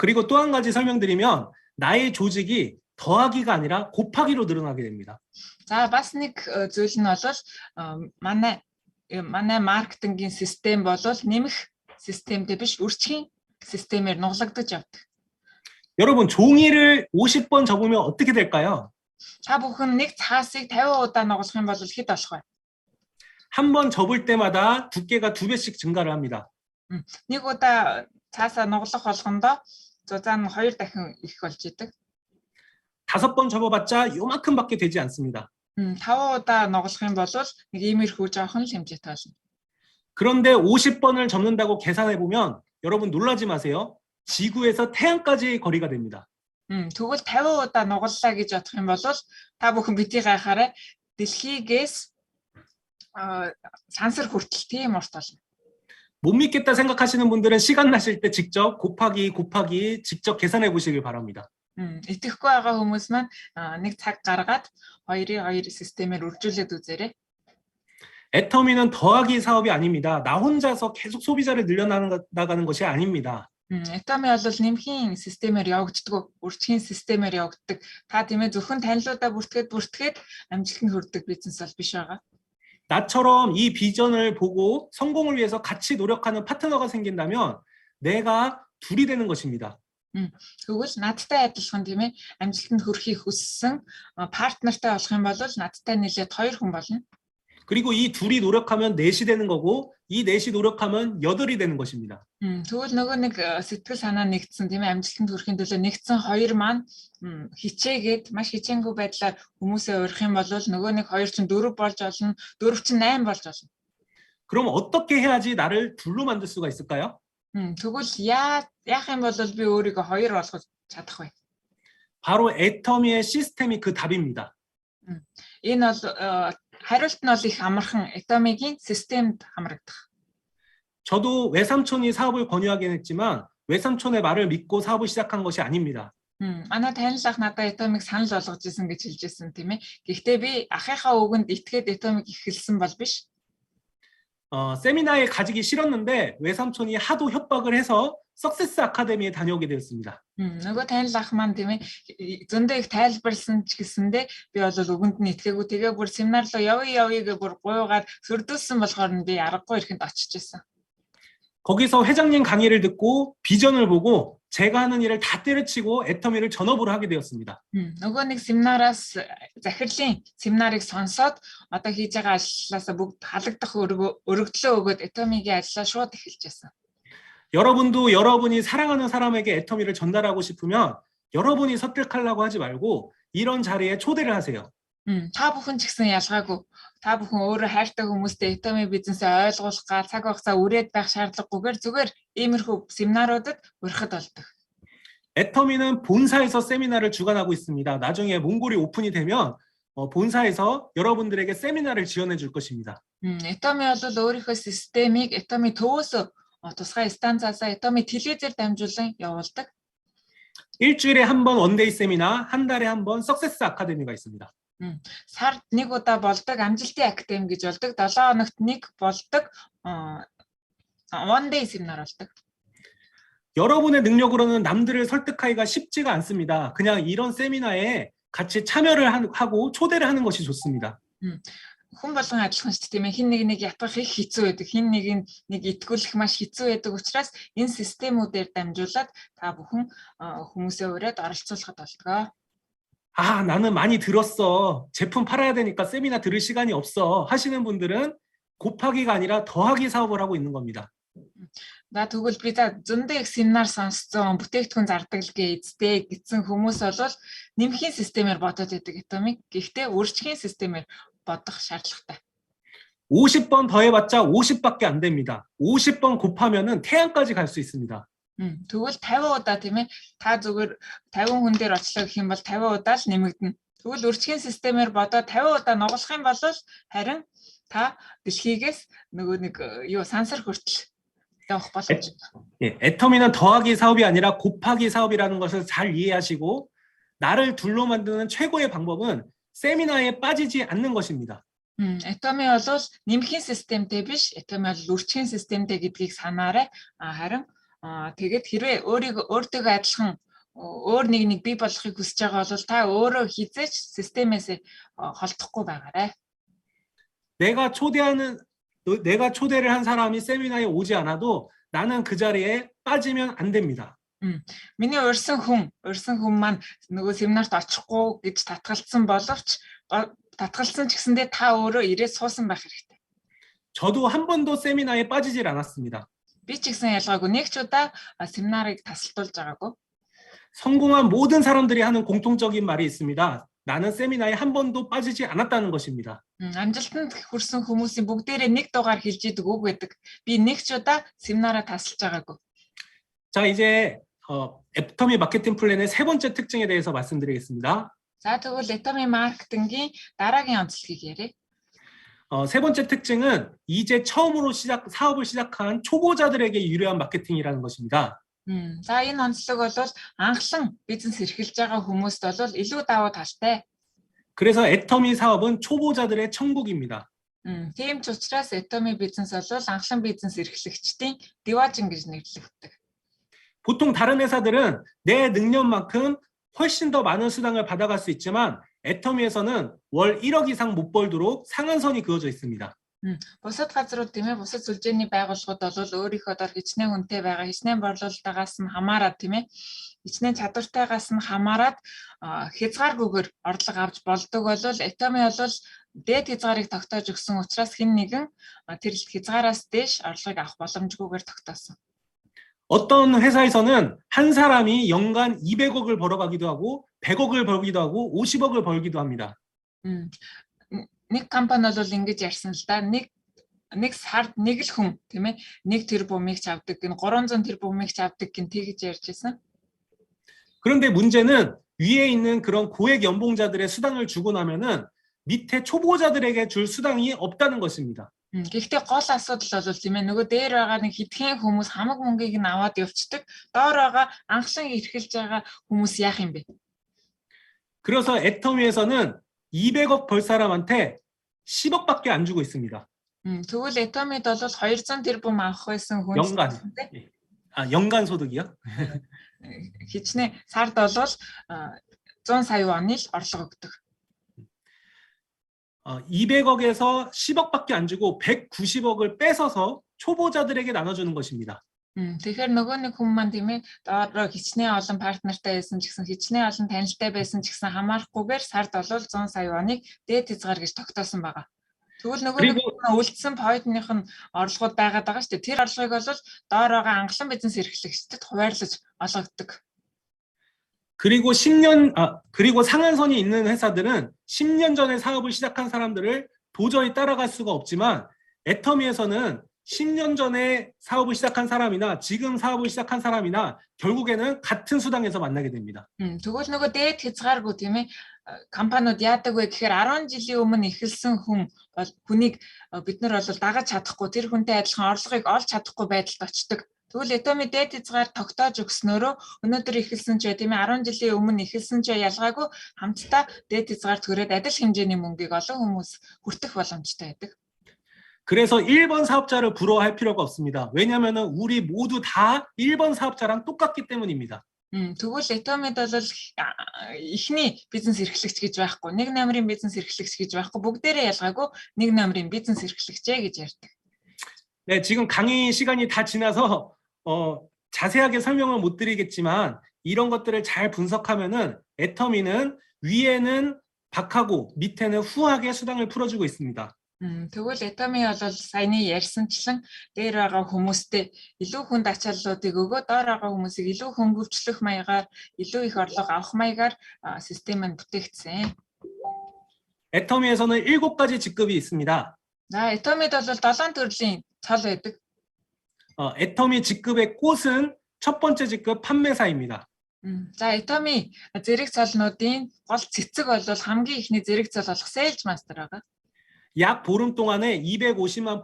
그리고 또 한 가지 설명드리면 나의 조직이 더하기가 아니라 곱하기로 늘어나게 됩니다. За бас нэг зүйл нь бол манай маркетингийн систем бол нэмэх системтэй биш үрчхийн системээр нуглагдаж явдаг. 여러분 종이를 50번 접으면 어떻게 될까요? Та бүхэн нэг цаасыг 50 удаа нуглах юм бол хэд болох вэ? 한 번 접을 때마다 두께가 2배씩 증가를 합니다. Нэг удаа цаасаа нуглах болгондоо зузаан 2 дахин их болж идэг. 5번 접어봤자 요만큼밖에 되지 않습니다. 5 удаа нуглах юм бол нэг иймэрхүү жоохон л хэмжээтэй болно. 그런데 50번을 접는다고 계산해 보면 여러분 놀라지 마세요. 지구에서 태양까지 거리가 됩니다. Тэгвэл 50 удаа нугаллаа гэж бодох юм бол та бүхэн бити гайхаарай дэлхийгээс сансар хүртэл тийм урт болно. 못 믿겠다 생각하시는 분들은 시간 나실 때 직접 곱하기 직접 계산해 보시길 바랍니다. Итгэхгүй байгаа хүмүүс маань нэг цаг гаргаад 2-2 системээр үржүүлээд үзээрэй. 애터미는 더하기 사업이 아닙니다. 나 혼자서 계속 소비자를 늘려나가는 것이 아닙니다. Atomic бол нэмхийн системээр явагддаг, үржихийн системээр явагддаг. Та тийм ээ зөвхөн танилуудаа бүртгээд амжилтанд хүрдэг бизнес бол биш байгаа. 나처럼 이 비전을 보고 성공을 위해서 같이 노력하는 파트너가 생긴다면 내가 둘이 되는 것입니다. Тэгвэл надтай адилхан тийм ээ амжилтанд хүрэхийг хүссэн партнертай болох юм бол надтай нийлээд 2 хүн болно. 그리고 이 둘이 노력하면 넷이 되는 거고 이 넷이 노력하면 8이 되는 것입니다. Тэгвэл нөгөө нэг сэтгэл санаа нэгдсэн тийм ээ амжилтанд хүрэхин төлөө нэгдсэн 2 маань хичээгээд маш хичээнгүй байдлаар хүмүүсээ урих юм бол нөгөө нэг 2 чинь 4 болж олно, 4 чинь 8 болж олно. 그럼 어떻게 해야지 나를 둘로 만들 수가 있을까요? Тэгвэл яах юм бол би өөрийгөө 2 болгож чадах вэ? 바로 애터미의 시스템이 그 답입니다. Энэ бол хариулт нь бол их амархан Atomic-ийн системд хамрагдах. 저도 외삼촌이 사업을 권유하긴 했지만 외삼촌의 말을 믿고 사업을 시작한 것이 아닙니다. Манай танил ах надад Atomic санал болгож исэн гэж хэлжсэн тийм ээ. Гэхдээ би ахыхаа үгэнд итгээд Atomic эхэлсэн бол биш. 세미나에 가지기 싫었는데 외삼촌이 하도 협박을 해서 석세스 아카데미에 다녀오게 되었습니다. Нөгөө танил ах маань тийм ээ зөндөө их тайлбарлсан ч гэсэндээ би бол үгэнд нь итгээгүй тэгээ бүр семинар руу явъя гэж бүр гуйгаад сөрдүүлсэн болохоор би аргагүй ихэнд очиж исэн. 거기서 회장님 강의를 듣고 비전을 보고 제가 하는 일을 다 때려치고 애터미를 전업으로 하게 되었습니다. Нөгөө нэг семинараас захирлын семинарыг сонсоод одоо хийж байгаа ажлаасаа бүгд халагдах өргөдлөө өгөөд Atomic-ийн ажлаа шууд эхэлжсэн. 여러분도 여러분이 사랑하는 사람에게 애터미를 전달하고 싶으면 여러분이 설득하려고 하지 말고 이런 자리에 초대를 하세요. Та бүхэн ч гэсэн ялгаагүй. Та бүхэн өөрөө хайртай хүмүүстэй Atomic бизнесээ ойлгуулах га цаг хугацаа үрээд байх шаардлагагүйгээр зүгээр иймэрхүү семинаруудад урихэд болдог. 애터미는 본사에서 세미나를 주관하고 있습니다. 나중에 몽골이 오픈이 되면 본사에서 여러분들에게 세미나를 지원해 줄 것입니다. Atomic бол өөрийнхөө системийг Atomic төвөөс тусгай станцаасаа Atomic телевизээр дамжуулан явуулдаг. 일주일에 한 번 원데이 세미나, 한 달에 한 번 석세스 아카데미가 있습니다. Сард нэг удаа болдог амжилтын академи гэж болдог. 7 хоногт нэг болдог one day семинар болдог. 여러분의 능력으로는 남들을 설득하기가 쉽지가 않습니다. 그냥 이런 세미나에 같이 참여를 하고 초대를 하는 것이 좋습니다. Хүн болгон адилхан шүү дээ тийм ээ. Хин нэг ятгах их хэцүү байдаг. Хин нэг итгүүлэх маш хэцүү байдаг учраас энэ системүүдээр дамжуулаад та бүхэн хүмүүсээ ураад оролцуулахад болтгоо. 아, 나는 많이 들었어. 제품 팔아야 되니까 세미나 들을 시간이 없어. 하시는 분들은 곱하기가 아니라 더하기 사업을 하고 있는 겁니다. За тэгвэл би за зөндөө их семинар сонсцсон бүтээгдэхүүн зардаг л гэжтэй гэсэн хүмүүс бол нэмхийн системээр бодоод байдаг этомиг. Гэхдээ үржихийн системээр бодох шаардлагатай. 50번 더해봤자 50밖에 안 됩니다. 50번 곱하면은 태양까지 갈 수 있습니다. Тэгвэл 50 удаа тийм ээ та зүгээр 50 хүн дээр очлоо гэх юм бол 50 удаа л нэмэгдэнэ. Тэгвэл үржихийн системээр бодоод 50 удаа нугалах юм бол харин та дэлхийгээс нөгөө нэг сансар хүртэл явах боломжтой. 예, 애터미는 더하기 사업이 아니라 곱하기 사업이라는 것을 잘 이해하시고 나를 둘로 만드는 최고의 방법은 세미나에 빠지지 않는 것입니다. Этоми бол нэмхийн системтэй биш, этоми бол үржихийн системтэй гэдгийг санаарай. Харин тэгээд хэрвээ өөртөө адилхан өөр нэг бий болохыг хүсэж байгаа бол та өөрөө хизээч системээс холдохгүй байгаарай. 내가 초대를 한 사람이 세미나에 오지 않아도 나는 그 자리에 빠지면 안 됩니다. Миний урьсан хүн маань нөгөө семинарт очихгүй гэж татгалцсан боловч татгалцсан ч гэсэндээ та өөрөө ирээд суусан байх хэрэгтэй. 저도 한 번도 세미나에 빠지질 않았습니다. Би ч гэсэн ялгаагүй нэг ч удаа семинарыг тасалдуулж байгаагүй. 성공한 모든 사람들이 하는 공통적인 말이 있습니다. 나는 세미나에 한 번도 빠지지 않았다는 것입니다. Амжилтанд хүрсэн хүмүүсийн бүгдээрээ нэг дугаар хэлж идэг үг байдаг. Би нэг ч удаа семинараа тасалж байгаагүй. 자, 이제 애터미 마케팅 플랜의 세 번째 특징에 대해서 말씀드리겠습니다. За тэгвэл 애터미 마케팅гийн дараагийн онцлогийг яриа. 세 번째 특징은 이제 처음으로 사업을 시작한 초보자들에게 유리한 마케팅이라는 것입니다. За энэ онцлог бол анхлан бизнес эрхэлж байгаа хүмүүст бол илүү давуу талтай. 그래서 애터미 사업은 초보자들의 천국입니다. Тийм ч учраас 애터미 бизнес бол анхлан бизнес эрхлэгчдийн diwajin гэж нэрлэгддэг. 보통 다른 회사들은 내 능력만큼 훨씬 더 많은 수당을 받아갈 수 있지만 애터미에서는 월 1억 이상 못 벌도록 상한선이 그어져 있습니다. Бусад газрууд тийм ээ бусад сүлжээний байгууллагууд бол өөрийнхөө дор хичнээн үнэтэй байгаа хичнээн борлуулалтаас нь хамаарат тийм ээ хичнээн чадвартайгаас нь хамаарат хязгааргүйгээр орлого авч болдог бол Atomi бол дээд хязгаарыг тогтоож өгсөн учраас хэн нэгэн тэр хязгаараас дээш орлогыг авах боломжгүйгээр тогтоосон. 어떤 회사에서는 한 사람이 연간 200억을 벌어가기도 하고 100억을 벌기도 하고 50억을 벌기도 합니다. Нэг компани бол ингэж ярьсан л да. Нэг сард нэг л хүн тийм ээ нэг тэрбумыг ч авдаг гин 300 тэрбумыг ч авдаг гин тэгж ярьж байсан. 그런데 문제는 위에 있는 그런 고액 연봉자들의 수당을 주고 나면은 밑에 초보자들에게 줄 수당이 없다는 것입니다. Гэхдээ гол асуудал бол тийм ээ нөгөө дээр байгаа нэг хитгэн хүмүүс хамаг мөнгийг нь аваад явцдаг. Доор байгаа анхлан эрхэлж байгаа хүмүүс яах юм бэ? 그래서 애터미에서는 200억 벌 사람한테 10억밖에 안 주고 있습니다. Тэгвэл Atomi-д бол 200 тэрбум авах байсан хүн 연간 소득이요? хичнээн сард бол 100 сая 원을 орлого өгдөг. 200억에서 10억밖에 안 주고 190억을 뺏어서 초보자들에게 나눠주는 것입니다. Тэгэхээр нөгөө нэг хүн маань тийм ээ доор хичнээн олон партнертай байсан ч гэсэн хичнээн олон танилтай байсан ч гэсэн хамаарахгүйгээр сард бол 100 сая 원ыг дээд хязгаар гэж тогтоосон байгаа. Тэгвэл нөгөө нэг үлдсэн поинтных нь орлогууд байгаад байгаа шүү дээ. Тэр орлогыг бол доор байгаа анхлан бизнес эрхлэгчдэд хуваарлаж олгогддог. 그리고 그리고 상한선이 있는 회사들은 10년 전에 사업을 시작한 사람들을 도저히 따라갈 수가 없지만 애터미에서는 10년 전에 사업을 시작한 사람이나 지금 사업을 시작한 사람이나 결국에는 같은 수당에서 만나게 됩니다. Тэгвэл нөгөө дээд хязгааргүй тийм ээ компаниуд яадаг вэ гэхээр 10 жилийн өмнө эхэлсэн хүнийг бид нар бол дагаж чадахгүй тэр хүнтэй адилхан орлогыг олж чадахгүй байдалд очдог. Тэгвэл Atomy дээд хязгаар тогтоож өгснөөрөө өнөөдөр эхэлсэн ч тийм ээ 10 жилийн өмнө эхэлсэн ч ялгаагүй хамтдаа дээд хязгаар төрөөд адил хэмжээний мөнгийг олон хүмүүс хүртэх боломжтой байдаг. 그래서 1번 사업자를 부러워할 필요가 없습니다. 왜냐하면 우리 모두 다 1번 사업자랑 똑같기 때문입니다. Тэгвэл Atomid бол эхний бизнес эрхлэгч гэж байхгүй, нэг номерын бизнес эрхлэгч гэж байхгүй, бүгдээрээ ялгаагүй нэг номерын бизнес эрхлэгчээ гэж ярьдаг. 네, 지금 강의 시간이 다 지나서 자세하게 설명을 못 드리겠지만 이런 것들을 잘 분석하면은 애터미는 위에는 박하고 밑에는 후하게 수당을 풀어주고 있습니다. Тэгвэл Atomy бол саяны ярьсанчлан дээр байгаа хүмүүстээ илүү хүнд ачааллуудыг өгөө, доор байгаа хүмүүсийг илүү хөнгөвчлөх маягаар, илүү их орлого авах маягаар системийг бүтээгдсэн. 애터미에서는 7가지 직급이 있습니다. За, Atomid бол 7 төрлийн цол байдаг. 애터미 직급의 꽃은 첫 번째 직급 판매사입니다. За, Atomy зэрэг цолнуудын гол цэцэг бол хамгийн ихний зэрэг цол болох Sales Master байгаа. 약 보름 동안에 250만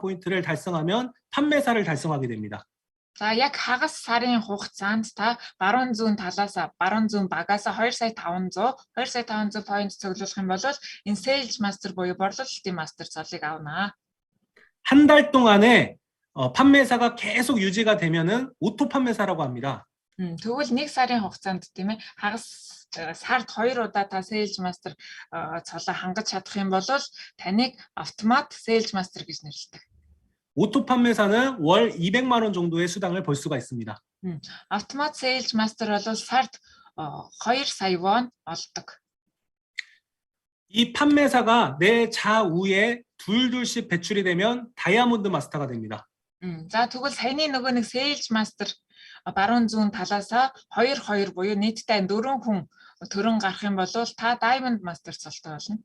포인트를 달성하면 판매사를 달성하게 됩니다. За, яг хагас сарын хугацаанд та баруун зүүн талаас баруун зүүн багаас 2,500 point цуглуулах юм бол энэ Sales Master буюу борлуулалтын мастер цолыг авнаа. 한 달 동안에 판매사가 계속 유지가 되면은 오토 판매사라고 합니다. Тэгвэл нэг сарын хугацаанд тийм ээ хагас сард 2 удаа та Sales Master цолоо хангаж чадах юм бол таныг автомат Sales Master гэж нэрлэдэг. 오토 판매사는 월 200만 원 정도의 수당을 벌 수가 있습니다. Автомат Sales Master бол сард 2 сая вон олдог. 이 판매사가 내 좌우에 둘둘씩 배출이 되면 다이아몬드 마스터가 됩니다. За, тэгвэл саяны нөгөө нэг Sales Master баруун зүүн талаас 2 буюу нийтдээ 4 хүн төрөн гарах юм бол та Diamond Master цолтой болно.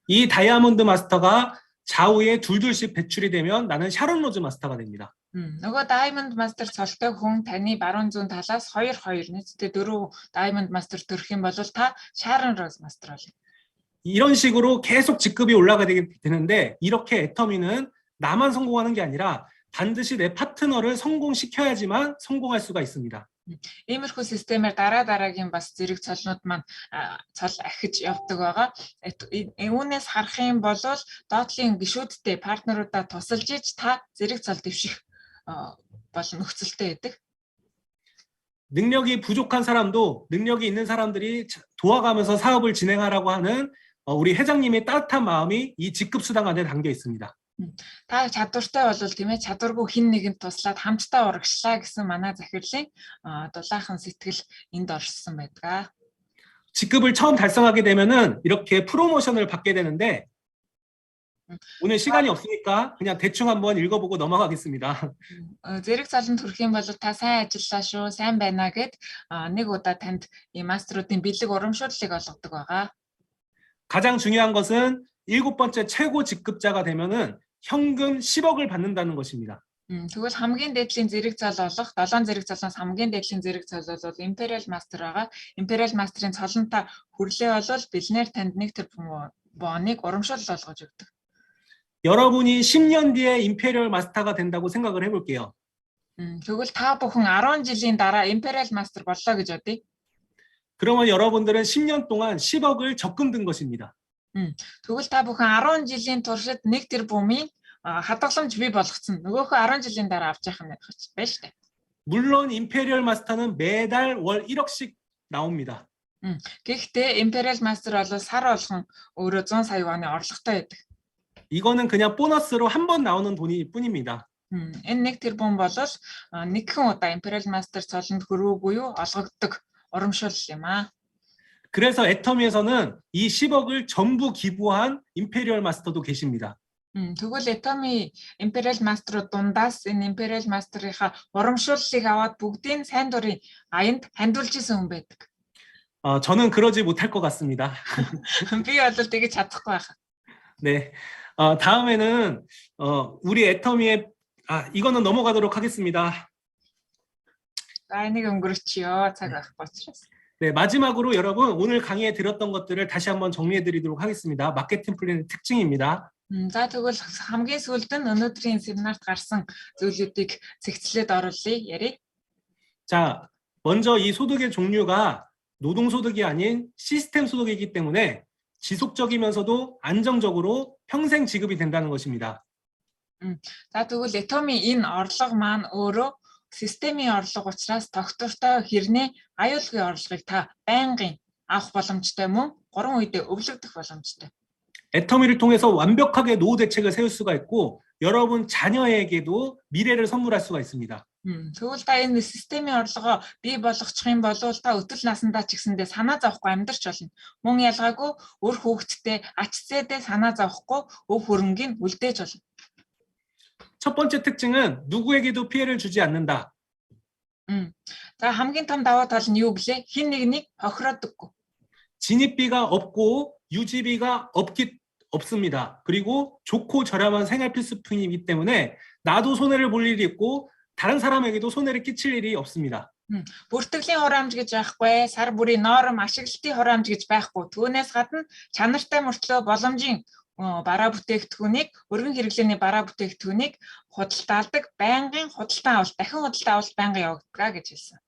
이 다이아몬드 마스터가 좌우에 둘둘씩 배출이 되면 나는 샤론 로즈 마스터가 됩니다. нөгөө Diamond Master цолтой хүн таны баруун зүүн талаас 2 нийтдээ 4 Diamond Master төрөх юм бол та Sharon Rose Master болно. 이런 식으로 계속 직급이 올라가게 되는데 이렇게 애터미는 나만 성공하는 게 아니라 반드시 내 파트너를 성공시켜야지만 성공할 수가 있습니다. Иймэрхүү системээр дараагийн бас зэрэг цолнууд маань цол ахиж явдаг байгаа. Үүнээс харах юм бол доотлын гишүүдтэй партнеруудаа тусалж иж та зэрэг цол дэвших бол нөхцөлтэй байдаг. 능력이 부족한 사람도 능력이 있는 사람들이 도와가면서 사업을 진행하라고 하는 우리 회장님의 따뜻한 마음이 이 직급 수당 안에 담겨 있습니다. Та чадвартай бол тийм ээ чадваргүй хин нэгэнд туслаад хамтдаа урагшлаа гэсэн манай захирлын дулаахан сэтгэл энд оршсон байдаг. 직급을 처음 달성하게 되면은 이렇게 프로모션을 받게 되는데 오늘 시간이 없으니까 그냥 대충 한번 읽어보고 넘어가겠습니다. Зэрэг цолонд хүрэх юм бол та сайн ажиллаа шүү, сайн байна гэд нэг удаа танд 이 мастеруудын бэлэг урамшууллыг олгодог байгаа. 가장 중요한 것은 7번째 최고 직급자가 되면은 현금 10억을 받는다는 것입니다. Тэгвэл хамгийн дээдлийн зэрэг цол олох 7 зэрэг цолоос хамгийн дээдлийн зэрэг цол бол Imperial Master байгаа. Imperial Master-ын цолонтой хүрлээ бол бэлнээр танд 1 тэрбумыг урамшуул олгож өгдөг. 여러분이 10년 뒤에 임페리얼 마스터가 된다고 생각을 해볼게요. Тэгвэл та бүхэн 10 жилийн дараа Imperial Master боллоо гэж бодъё. 그러면 여러분들은 10년 동안 10억을 적금 든 것입니다. Тэгвэл та бүхэн 10 жилийн туршид 1 тэрбумын хадгаламж бий болгоцсон. Нөгөөхөө 10 жилийн дараа авч явах нь байна шүү дээ. 물론 임페리얼 마스터는 매달 월 1억씩 나옵니다. Гэхдээ Imperial Master бол сар болгон өөрөө 100 сая воны орлоготой байдаг. 이거는 그냥 보너스로 한 번 나오는 돈일 뿐입니다. Энэ 1 тэрбум бол нэгхэн удаа Imperial Master цолонд хөрөөгүй юу олгогддог урамшуул юм аа. 그래서 애터미에서는 이 10억을 전부 기부한 임페리얼 마스터도 계십니다. Тэгвэл Atomy Imperial Master дундаас энэ Imperial Master-ийнхаа урамшууллыг аваад бүгдийг сайн дурын аянд хандуулж исэн хүн байдаг. 저는 그러지 못할 것 같습니다. Би бол тэгэж чадахгүй байх. 네, 다음에는 우리 애터미의 이거는 넘어가도록 하겠습니다. Энийг өнгөрөөчё цаг авах учраас. 네, 마지막으로 여러분 오늘 강의에 들었던 것들을 다시 한번 정리해 드리도록 하겠습니다. 마케팅 플랜의 특징입니다. За тэгвэл хамгийн сүүлд нь өнөөдрийн семинарт гарсан зүйлүүдийг зэгцлээд оруулъя. ярий. 자, 먼저 이 소득의 종류가 노동소득이 아닌 시스템 소득이기 때문에 지속적이면서도 안정적으로 평생 지급이 된다는 것입니다. За тэгвэл Atomy энэ орлого маань өөрөө системийн орлого учраас тогтвортой хэрнээ аюулгүй орлогыг та байнгын авах боломжтой мөн 3 үедээ өвлөгдөх боломжтой. 애터미를 통해서 완벽하게 노후 대책을 세울 수가 있고 여러분 자녀에게도 미래를 선물할 수가 있습니다. Тэгвэл та энэ системийн орлогоо бий болгочих юм бол та өтөл насандаа ч гэсэндээ санаа зовхгүй амьдарч болно. Мөн ялгаагүй өр хүүхэдтэй ач зээдээ санаа зовхгүй өв хөрөнгийн үлдээж болно. 첫 번째 특징은 누구에게도 피해를 주지 않는다. За хамгийн том давуу тал нь юу гэлээ? Хин нэгнийг хохиродоггүй. 진입비가 없고 유지비가 없습니다. 그리고 좋고 저렴한 생활 필수품이기 때문에 나도 손해를 볼 일이 있고 다른 사람에게도 손해를 끼칠 일이 없습니다. Бүртгэлийн хураамж гэж байхгүй, сар бүрийн ноором ашиглалтын хураамж гэж байхгүй. Түүнээс гадна чанартай мөртлөө боломжийн бараа бүтээгдэхүүнийг, өргөн хэрэглээний бараа бүтээгдэхүүнийг худалдаалдаг, байнгын худалдан авалт, дахин худалдан авалт байнгын явагддаг гэж хэлсэн.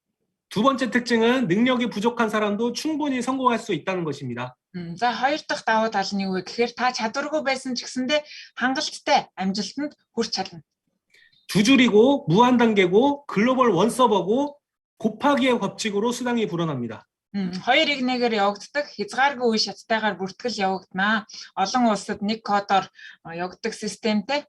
두 번째 특징은 능력이 부족한 사람도 충분히 성공할 수 있다는 것입니다. За хоёр дахь давуу тал нь юу вэ гэхээр та чадваргүй байсан ч гэсэндээ хангалттай амжилтанд хүрч чадна. 두 줄이고 무한 단계고 글로벌 원 서버고 곱하기의 법칙으로 수당이 불어납니다. Хоёр игнэгээр явагддаг, хязгааргүй үе шаттайгаар бүртгэл явагдана. Олон улсад нэг кодоор явагддаг системтэй.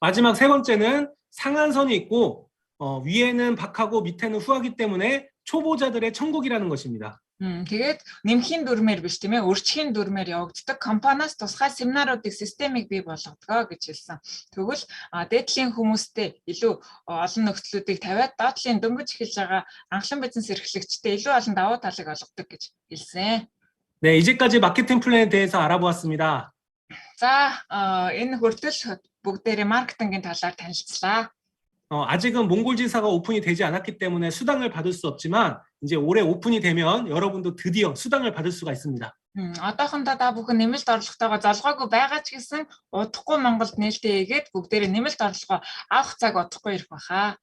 마지막 세 번째는 상한선이 있고 위에는 박하고 밑에는 후하기 때문에 초보자들의 천국이라는 것입니다. Тэгээд нэмхийн дүрмээр биш тийм ээ, өрчхийн дүрмээр явагддаг компаниас тусгай семинаруудыг системийг бий болгодог гэж хэлсэн. Тэгвэл дээдлийн хүмүүстэй илүү олон нөхцлүүдийг тавиад доотлын дөнгөж эхэлж байгаа анхлан бизнес эрхлэгчтэй илүү олон давуу талыг олгодог гэж хэлсэн. 네, 이제까지 마케팅 플랜에 대해서 알아보았습니다. За энэ хүртэл бүгдээрээ маркетингийн талаар танилцлаа. 아직은 몽골 지사가 오픈이 되지 않았기 때문에 수당을 받을 수 없지만 이제 올해 오픈이 되면 여러분도 드디어 수당을 받을 수가 있습니다. Одоохондоо та бүхэн нэмэлт орлоготойгоо залгаагүй байгаа ч гэсэн удахгүй Монголд нээлттэй хийгээд бүгдээрээ нэмэлт орлогоо авах цаг удахгүй ирэх баха.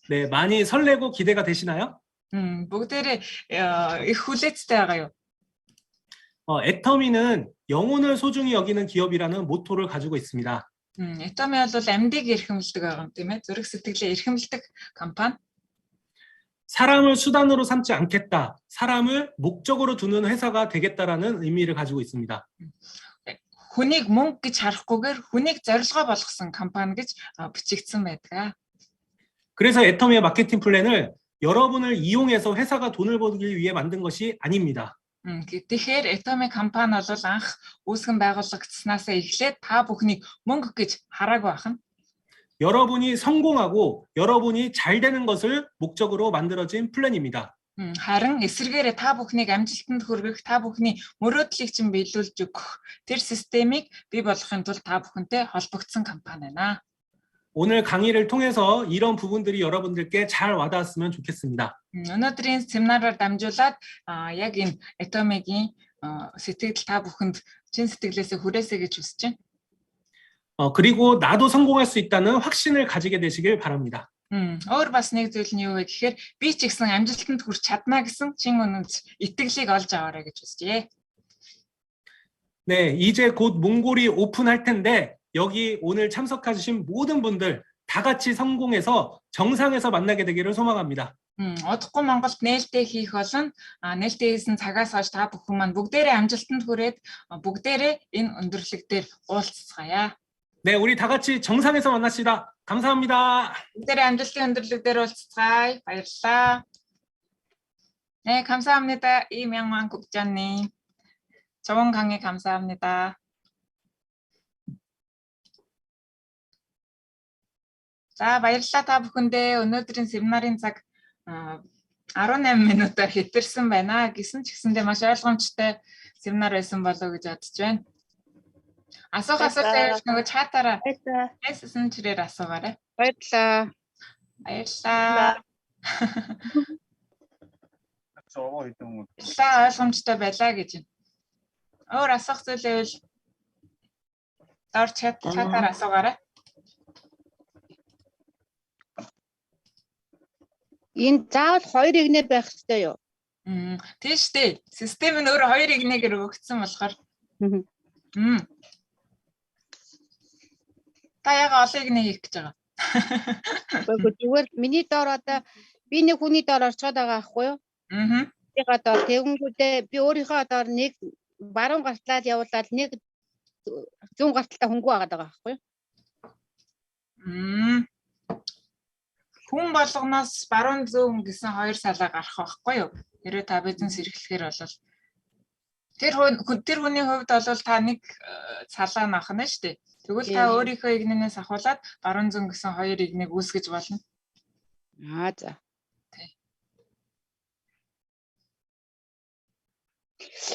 네, 많이 설레고 기대가 되시나요? бүгдээрээ их хүлээцтэй байгаа юу? 애터미는 영혼을 소중히 여기는 기업이라는 모토를 가지고 있습니다. Atomy бол амьдыг эрхэмлдэг байгаа юм тийм ээ. Зүрх сэтгэлээ эрхэмлдэг компани. 사람을 수단으로 삼지 않겠다. 사람을 목적으로 두는 회사가 되겠다라는 의미를 가지고 있습니다. Хүнийг мөнгө гэж харахгүйгээр хүнийг зорилгоо болгосон компани гэж бичигдсэн байдаг. 그래서 애터미의 마케팅 플랜을 여러분을 이용해서 회사가 돈을 벌기 위해 만든 것이 아닙니다. Тэгэхээр Atomy компани бол анх үүсгэн байгуулагдсанаас эхлээд та бүхнийг мөнгө гэж хараагүй ахна. 여러분이 성공하고 여러분이 잘 되는 것을 목적으로 만들어진 플랜입니다. Харин эсвэргээрээ та бүхнийг амжилтанд хүргэх, та бүхний мөрөөдлийг чинь биелүүлж өгөх тэр системийг бий болгохын тулд та бүхэнтэй холбогдсон компани байна. 오늘 강의를 통해서 이런 부분들이 여러분들께 잘 와닿았으면 좋겠습니다. өнөөдрийн семинараар дамжуулаад яг энэ Atomy-гийн сэтгэл та бүхэнд чин сэтгэлээсээ хүрээсэй гэж хүсэж байна. 그리고 나도 성공할 수 있다는 확신을 가지게 되시길 바랍니다. Өөр бас нэг зүйл нь юу вэ гэхээр би ч гэсэн амжилтанд хүрч чадна гэсэн чин үнэнд итгэлийг олж аваарай гэж хүсье. 네, 이제 곧 몽골이 오픈할 텐데 여기 오늘 참석하신 모든 분들 다 같이 성공해서 정상에서 만나게 되기를 소망합니다. Удахгүй Монголд нээлттэй хийх болон нээлттэй хийсэн цагаас хойш та бүхэн маань бүгдээрээ амжилтанд хүрээд бүгдээрээ энэ өндөрлөг дээр уулзцгаая. 네, 우리 다 같이 정상에서 만납시다. 감사합니다. бүгдээрээ амжилтын өндөрлөг дээр уулзцгаая. баярлалаа. 네, 감사합니다. 이명환 국장님. 좋은 강의 감사합니다. За баярлалаа та бүхэндээ. Өнөөдрийн семинарын цаг 18 минутаар хэтэрсэн байна. Гэсэн ч гэсэндээ маш ойлгомжтой семинар байсан болов уу гэж бодож байна. Асуух асуултаа нөгөө чатаараа байсан чирээр асуугаарай. Баярлалаа. Баярлалаа. Баярлалаа ойлгомжтой байлаа гэж байна. Өөр асуух зүйл байвал Доор чатаар асуугаарай. Энэ заавал 2 игнэ байх ёстой юу? Тийш дээ. Систем нь өөрөө 2 игнэгээр өгөгдсөн болохоор. Та яга олон игнэ хийх гэж байгаа. Гэхдээ зүгээр миний доор одоо би нэг хүний доор орцоод байгаа байхгүй юу? Би одоо тэгэнгүүтээ би өөрийнхөө доор нэг баруун гартлаад явуулаад нэг зүүн гарталтаа хөнгөө агаад байгаа байхгүй юу? Хүн болгоноос баруун зүүн гэсэн 2 салаа гарах байхгүй юу? Хэрвээ та бизнес эрхлэхээр бол тэр хүний хувьд бол та нэг салаа наахна шүү дээ. Тэгвэл та өөрийнхөө игнэнээс ахуулаад баруун зүүн гэсэн 2 игнийг үүсгэж болно. За.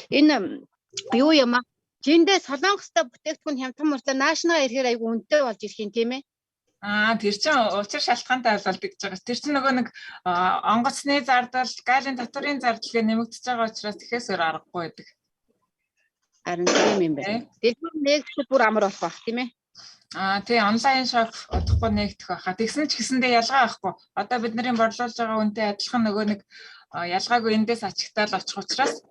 Энэ юу юм аа? Тэндээ солонгостой бүтээгдэхүүн хямдхан мөртөө наашнаа ирэхээр айгу үнэтэй болж ирэх юм тийм ээ? Тэр чинь учир шалтгаантай болдог гэж байгаа. Тэр чинь нөгөө нэг онгоцны зардал, гайлын татварын зардалгээ нэмэгдэж байгаа учраас тэхээс өөр аргагүй байдаг. Харин тийм юм байна. Дэлгүүр нэгдэхэд бүр амар болох байх тийм ээ? Тий, онлайн шоп удахгүй нэгдэх байхаа. Тэгсэн ч гэсэндээ ялгаа байхгүй. Одоо бидний борлуулж байгаа үнэтэй адилхан нөгөө нэг ялгаагүй эндээс ачигтаал очих учраас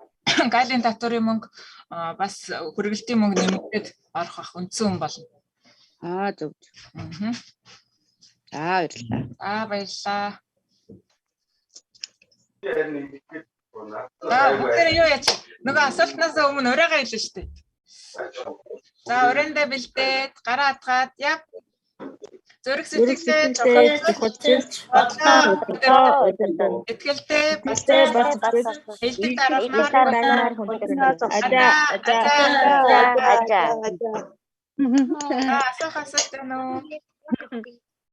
гайлын татварын мөнгө бас хүргэлтийн мөнгө нэмэгдээд орох бах үндсэн хүн болно. Зөв. Баярлалаа. Баярлалаа. Бүгд юу яач? Нөгөө асуултнаас өмнө урайгаа хэлсэн шүү дээ. За урайндаа бэлдээд гараа атгаад яв. Зүрх сэтгэлээ итгэлтэй хэлдэг дараалал асуух асуулт байна уу?